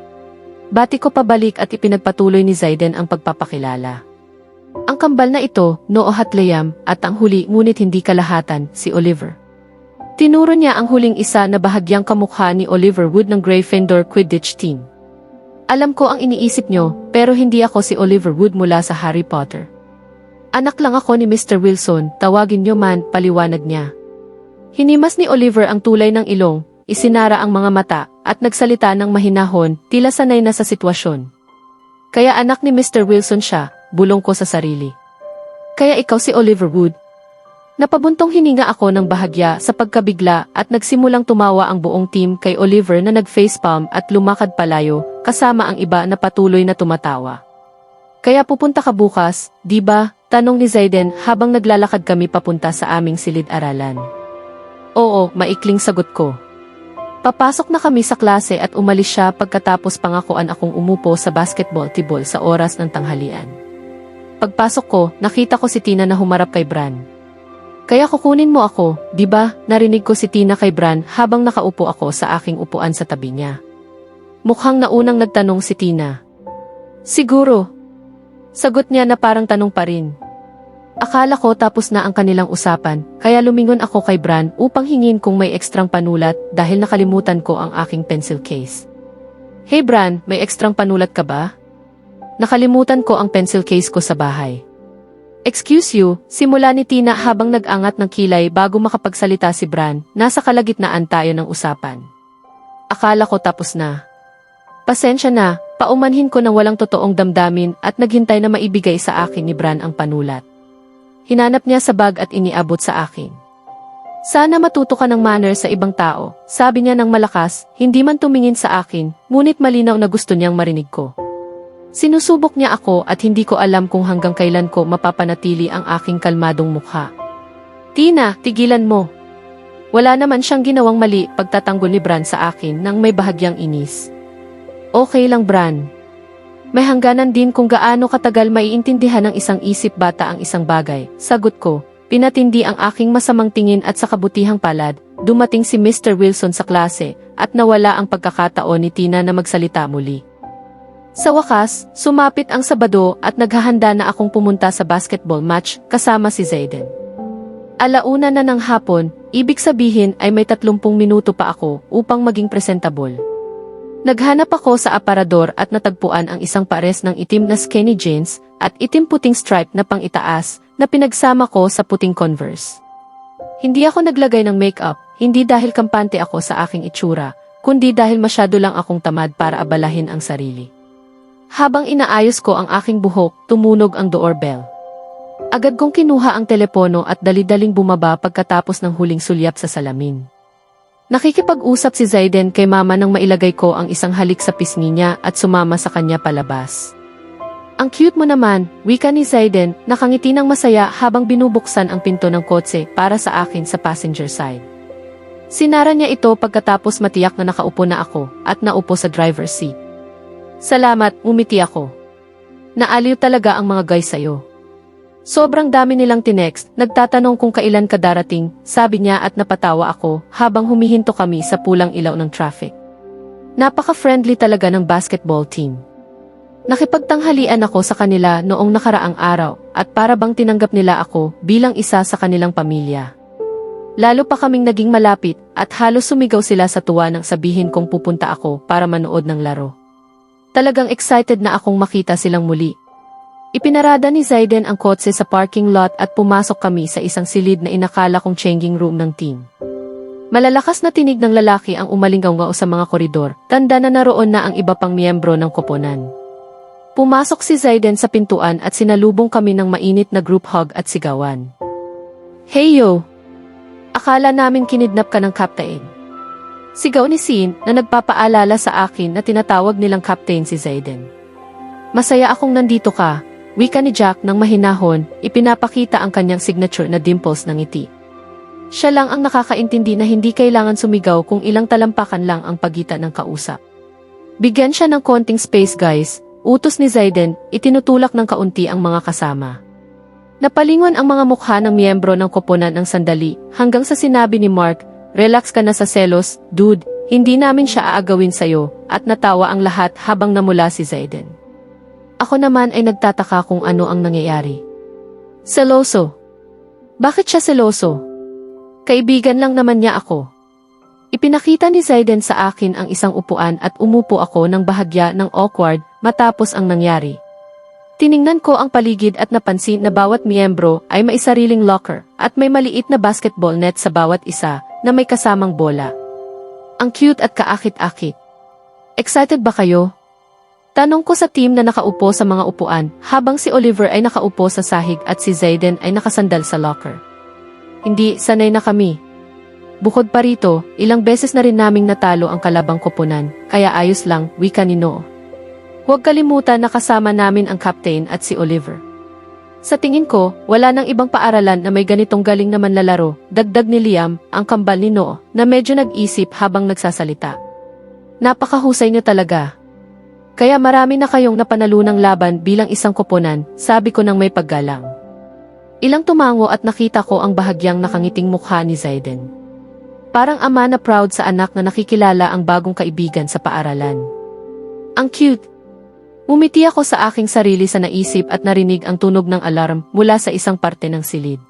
Bati ko pabalik at ipinagpatuloy ni Zayden ang pagpapakilala. Ang kambal na ito, Noo Hatleyam, at ang huli ngunit hindi kalahatan, si Oliver. Tinuro niya ang huling isa na bahagyang kamukha ni Oliver Wood ng Gryffindor Quidditch team. Alam ko ang iniisip nyo, pero hindi ako si Oliver Wood mula sa Harry Potter. Anak lang ako ni Mr. Wilson, tawagin nyo man, paliwanag niya. Hinimas ni Oliver ang tulay ng ilong, isinara ang mga mata, at nagsalita ng mahinahon, tila sanay na sa sitwasyon. Kaya anak ni Mr. Wilson siya, bulong ko sa sarili. Kaya ikaw si Oliver Wood? Napabuntong hininga ako ng bahagya sa pagkabigla at nagsimulang tumawa ang buong team kay Oliver na nag-facepalm at lumakad palayo, kasama ang iba na patuloy na tumatawa. Kaya pupunta ka bukas, di ba? Tanong ni Zayden habang naglalakad kami papunta sa aming silid-aralan. Oo, maikling sagot ko. Papasok na kami sa klase at umalis siya pagkatapos pangakuan akong umupo sa basketball table sa oras ng tanghalian. Pagpasok ko, nakita ko si Tina na humarap kay Bran. Kaya kukunin mo ako, di ba? Narinig ko si Tina kay Bran habang nakaupo ako sa aking upuan sa tabi niya. Mukhang naunang nagtanong si Tina. Siguro. Sagot niya na parang tanong pa rin. Akala ko tapos na ang kanilang usapan, kaya lumingon ako kay Bran upang hingin kung may ekstrang panulat dahil nakalimutan ko ang aking pencil case. Hey Bran, may ekstrang panulat ka ba? Nakalimutan ko ang pencil case ko sa bahay. Excuse you, simula ni Tina habang nag-angat ng kilay bago makapagsalita si Bran, nasa kalagitnaan tayo ng usapan. Akala ko tapos na. Pasensya na, paumanhin ko ng walang totoong damdamin at naghintay na maibigay sa akin ni Bran ang panulat. Hinanap niya sa bag at iniabot sa akin. Sana matuto ka ng manner sa ibang tao, sabi niya ng malakas, hindi man tumingin sa akin, ngunit malinaw na gusto niyang marinig ko. Sinusubok niya ako at hindi ko alam kung hanggang kailan ko mapapanatili ang aking kalmadong mukha. Tina, tigilan mo. Wala naman siyang ginawang mali pagtatanggol ni Bran sa akin nang may bahagyang inis. Okay lang Bran. May hangganan din kung gaano katagal maiintindihan ng isang isip bata ang isang bagay. Sagot ko, pinatindi ang aking masamang tingin at sa kabutihang palad, dumating si Mr. Wilson sa klase at nawala ang pagkakataon ni Tina na magsalita muli. Sa wakas, sumapit ang Sabado at naghahanda na akong pumunta sa basketball match kasama si Zayden. Alauna na ng hapon, ibig sabihin ay may 30 minuto pa ako upang maging presentable. Naghanap ako sa aparador at natagpuan ang isang pares ng itim na skinny jeans at itim-puting stripe na pang-itaas na pinagsama ko sa puting Converse. Hindi ako naglagay ng makeup, hindi dahil kampante ako sa aking itsura, kundi dahil masyado lang akong tamad para abalahin ang sarili. Habang inaayos ko ang aking buhok, tumunog ang doorbell. Agad kong kinuha ang telepono at dali-daling bumaba pagkatapos ng huling sulyap sa salamin. Nakikipag-usap si Zayden kay mama nang mailagay ko ang isang halik sa pisngi niya at sumama sa kanya palabas. Ang cute mo naman, wika ni Zayden, nakangiti ng masaya habang binubuksan ang pinto ng kotse para sa akin sa passenger side. Sinara niya ito pagkatapos matiyak na nakaupo na ako at naupo sa driver's seat. Salamat, umiti ako. Naaliw talaga ang mga guys sa'yo. Sobrang dami nilang tinext, nagtatanong kung kailan ka darating, sabi niya at napatawa ako habang humihinto kami sa pulang ilaw ng traffic. Napaka-friendly talaga ng basketball team. Nakipagtanghalian ako sa kanila noong nakaraang araw at para bang tinanggap nila ako bilang isa sa kanilang pamilya. Lalo pa kaming naging malapit at halos sumigaw sila sa tuwa nang sabihin kong pupunta ako para manood ng laro. Talagang excited na akong makita silang muli. Ipinarada ni Zayden ang kotse sa parking lot at pumasok kami sa isang silid na inakala kong changing room ng team. Malalakas na tinig ng lalaki ang umalingaw-ngaw sa mga koridor, tanda na naroon na ang iba pang miyembro ng koponan. Pumasok si Zayden sa pintuan at sinalubong kami ng mainit na group hug at sigawan. Hey yo! Akala namin kinidnap ka ng Captain. Sigaw ni Sin na nagpapaalala sa akin na tinatawag nilang Captain si Zayden. Masaya akong nandito ka, wika ni Jack ng mahinahon, ipinapakita ang kanyang signature na dimples ng ngiti. Siya lang ang nakakaintindi na hindi kailangan sumigaw kung ilang talampakan lang ang pagitan ng kausap. Bigyan siya ng konting space guys, utos ni Zayden, itinutulak ng kaunti ang mga kasama. Napalingon ang mga mukha ng miyembro ng koponan ng sandali hanggang sa sinabi ni Mark, "Relax ka na sa selos, dude, hindi namin siya aagawin sa'yo," at natawa ang lahat habang namula si Zayden. Ako naman ay nagtataka kung ano ang nangyayari. Seloso. Bakit siya seloso? Kaibigan lang naman niya ako. Ipinakita ni Zayden sa akin ang isang upuan at umupo ako ng bahagya ng awkward matapos ang nangyari. Tiningnan ko ang paligid at napansin na bawat miyembro ay may sariling locker at may maliit na basketball net sa bawat isa na may kasamang bola. Ang cute at kaakit-akit. Excited ba kayo? Tanong ko sa team na nakaupo sa mga upuan habang si Oliver ay nakaupo sa sahig at si Zayden ay nakasandal sa locker. Hindi, sanay na kami. Bukod pa rito, ilang beses na rin naming natalo ang kalabang koponan, kaya ayos lang, wika ni Noah. Huwag kalimutan na kasama namin ang captain at si Oliver. Sa tingin ko, wala nang ibang paaralan na may ganitong galing na manlalaro, dagdag ni Liam, ang kambal ni Noah, na medyo nag-isip habang nagsasalita. Napakahusay niyo talaga. Kaya marami na kayong napanalunang laban bilang isang koponan, sabi ko nang may paggalang. Ilang tumango at nakita ko ang bahagyang nakangiting mukha ni Zayden. Parang ama na proud sa anak na nakikilala ang bagong kaibigan sa paaralan. Ang cute. Umiti ako sa aking sarili sa naisip at narinig ang tunog ng alarm mula sa isang parte ng silid.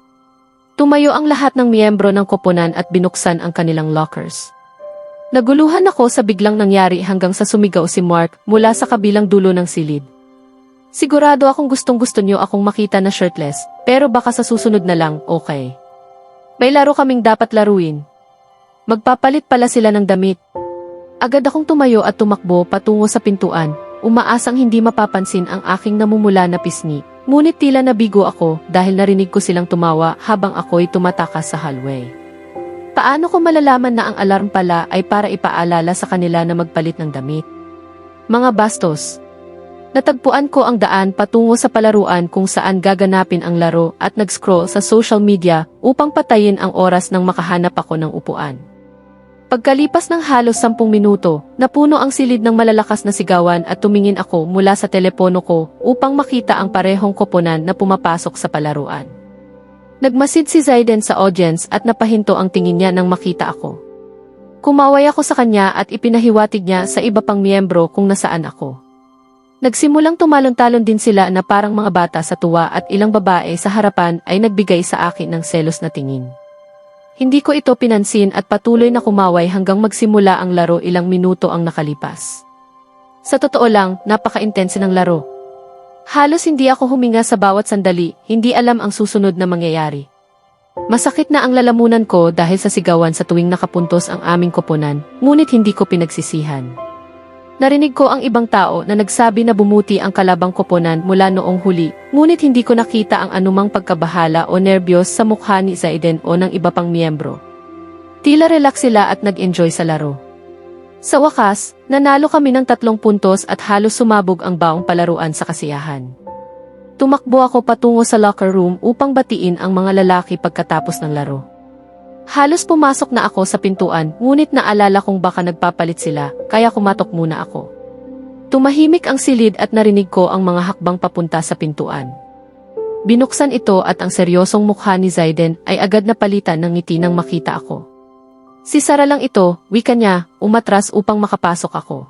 Tumayo ang lahat ng miyembro ng koponan at binuksan ang kanilang lockers. Naguluhan ako sa biglang nangyari hanggang sa sumigaw si Mark mula sa kabilang dulo ng silid. Sigurado akong gustong-gusto niyo akong makita na shirtless, pero baka sa susunod na lang, okay. May laro kaming dapat laruin. Magpapalit pala sila ng damit. Agad akong tumayo at tumakbo patungo sa pintuan, umaasang hindi mapapansin ang aking namumula na pisngi. Ngunit tila nabigo ako dahil narinig ko silang tumawa habang ako'y tumatakas sa hallway. Paano ko malalaman na ang alarm pala ay para ipaalala sa kanila na magpalit ng damit? Mga bastos. Natagpuan ko ang daan patungo sa palaruan kung saan gaganapin ang laro at nag-scroll sa social media upang patayin ang oras nang makahanap ako ng upuan. Pagkalipas ng halos 10 minuto, napuno ang silid ng malalakas na sigawan at tumingin ako mula sa telepono ko upang makita ang parehong koponan na pumapasok sa palaruan. Nagmasid si Zayden sa audience at napahinto ang tingin niya nang makita ako. Kumaway ako sa kanya at ipinahiwatig niya sa iba pang miyembro kung nasaan ako. Nagsimulang tumalon-talon din sila na parang mga bata sa tuwa at ilang babae sa harapan ay nagbigay sa akin ng selos na tingin. Hindi ko ito pinansin at patuloy na kumaway hanggang magsimula ang laro. Ilang minuto ang nakalipas. Sa totoo lang, napaka-intense ng laro. Halos hindi ako huminga sa bawat sandali, hindi alam ang susunod na mangyayari. Masakit na ang lalamunan ko dahil sa sigawan sa tuwing nakapuntos ang aming koponan, ngunit hindi ko pinagsisihan. Narinig ko ang ibang tao na nagsabi na bumuti ang kalabang koponan mula noong huli, ngunit hindi ko nakita ang anumang pagkabahala o nerbiyos sa mukha ni Zayden o ng iba pang miyembro. Tila relax sila at nag-enjoy sa laro. Sa wakas, nanalo kami ng 3 puntos at halos sumabog ang baong palaruan sa kasiyahan. Tumakbo ako patungo sa locker room upang batiin ang mga lalaki pagkatapos ng laro. Halos pumasok na ako sa pintuan, ngunit naalala kong baka nagpapalit sila, kaya kumatok muna ako. Tumahimik ang silid at narinig ko ang mga hakbang papunta sa pintuan. Binuksan ito at ang seryosong mukha ni Zayden ay agad na palitan ng ngiti nang makita ako. Si Sara lang ito, wika niya, umatras upang makapasok ako.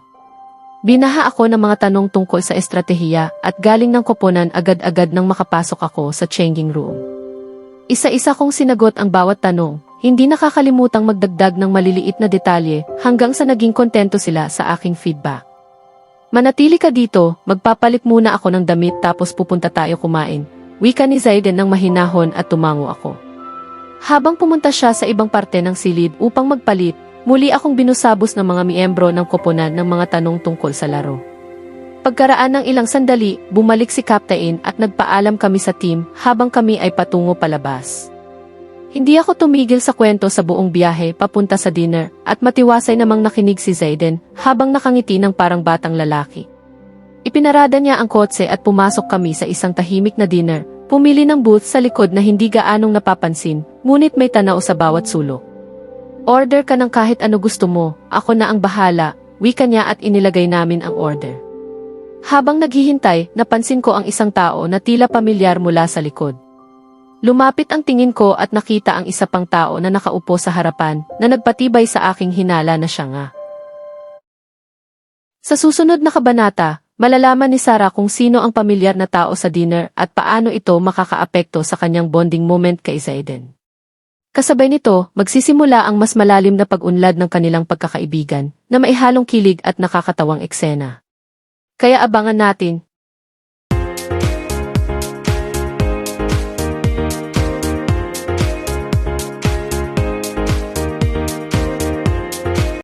Binaha ako ng mga tanong tungkol sa estratehiya at galing ng koponan agad-agad nang makapasok ako sa changing room. Isa-isa kong sinagot ang bawat tanong, hindi nakakalimutang magdagdag ng maliliit na detalye hanggang sa naging kontento sila sa aking feedback. Manatili ka dito, magpapalit muna ako ng damit tapos pupunta tayo kumain, wika ni Zayden ng mahinahon at tumango ako. Habang pumunta siya sa ibang parte ng silid upang magpalit, muli akong binusabos ng mga miyembro ng koponan ng mga tanong tungkol sa laro. Pagkaraan ng ilang sandali, bumalik si Captain at nagpaalam kami sa team habang kami ay patungo palabas. Hindi ako tumigil sa kwento sa buong biyahe papunta sa dinner at matiwasay namang nakinig si Zayden habang nakangiti ng parang batang lalaki. Ipinarada niya ang kotse at pumasok kami sa isang tahimik na dinner, pumili ng booth sa likod na hindi gaanong napapansin, ngunit may tanaw sa bawat sulok. Order ka ng kahit ano gusto mo, ako na ang bahala, wika niya at inilagay namin ang order. Habang naghihintay, napansin ko ang isang tao na tila pamilyar mula sa likod. Lumapit ang tingin ko at nakita ang isa pang tao na nakaupo sa harapan na nagpatibay sa aking hinala na siya nga. Sa susunod na kabanata, malalaman ni Sarah kung sino ang pamilyar na tao sa dinner at paano ito makakaapekto sa kanyang bonding moment kay Zayden. Kasabay nito, magsisimula ang mas malalim na pag-unlad ng kanilang pagkakaibigan na maihalong kilig at nakakatawang eksena. Kaya abangan natin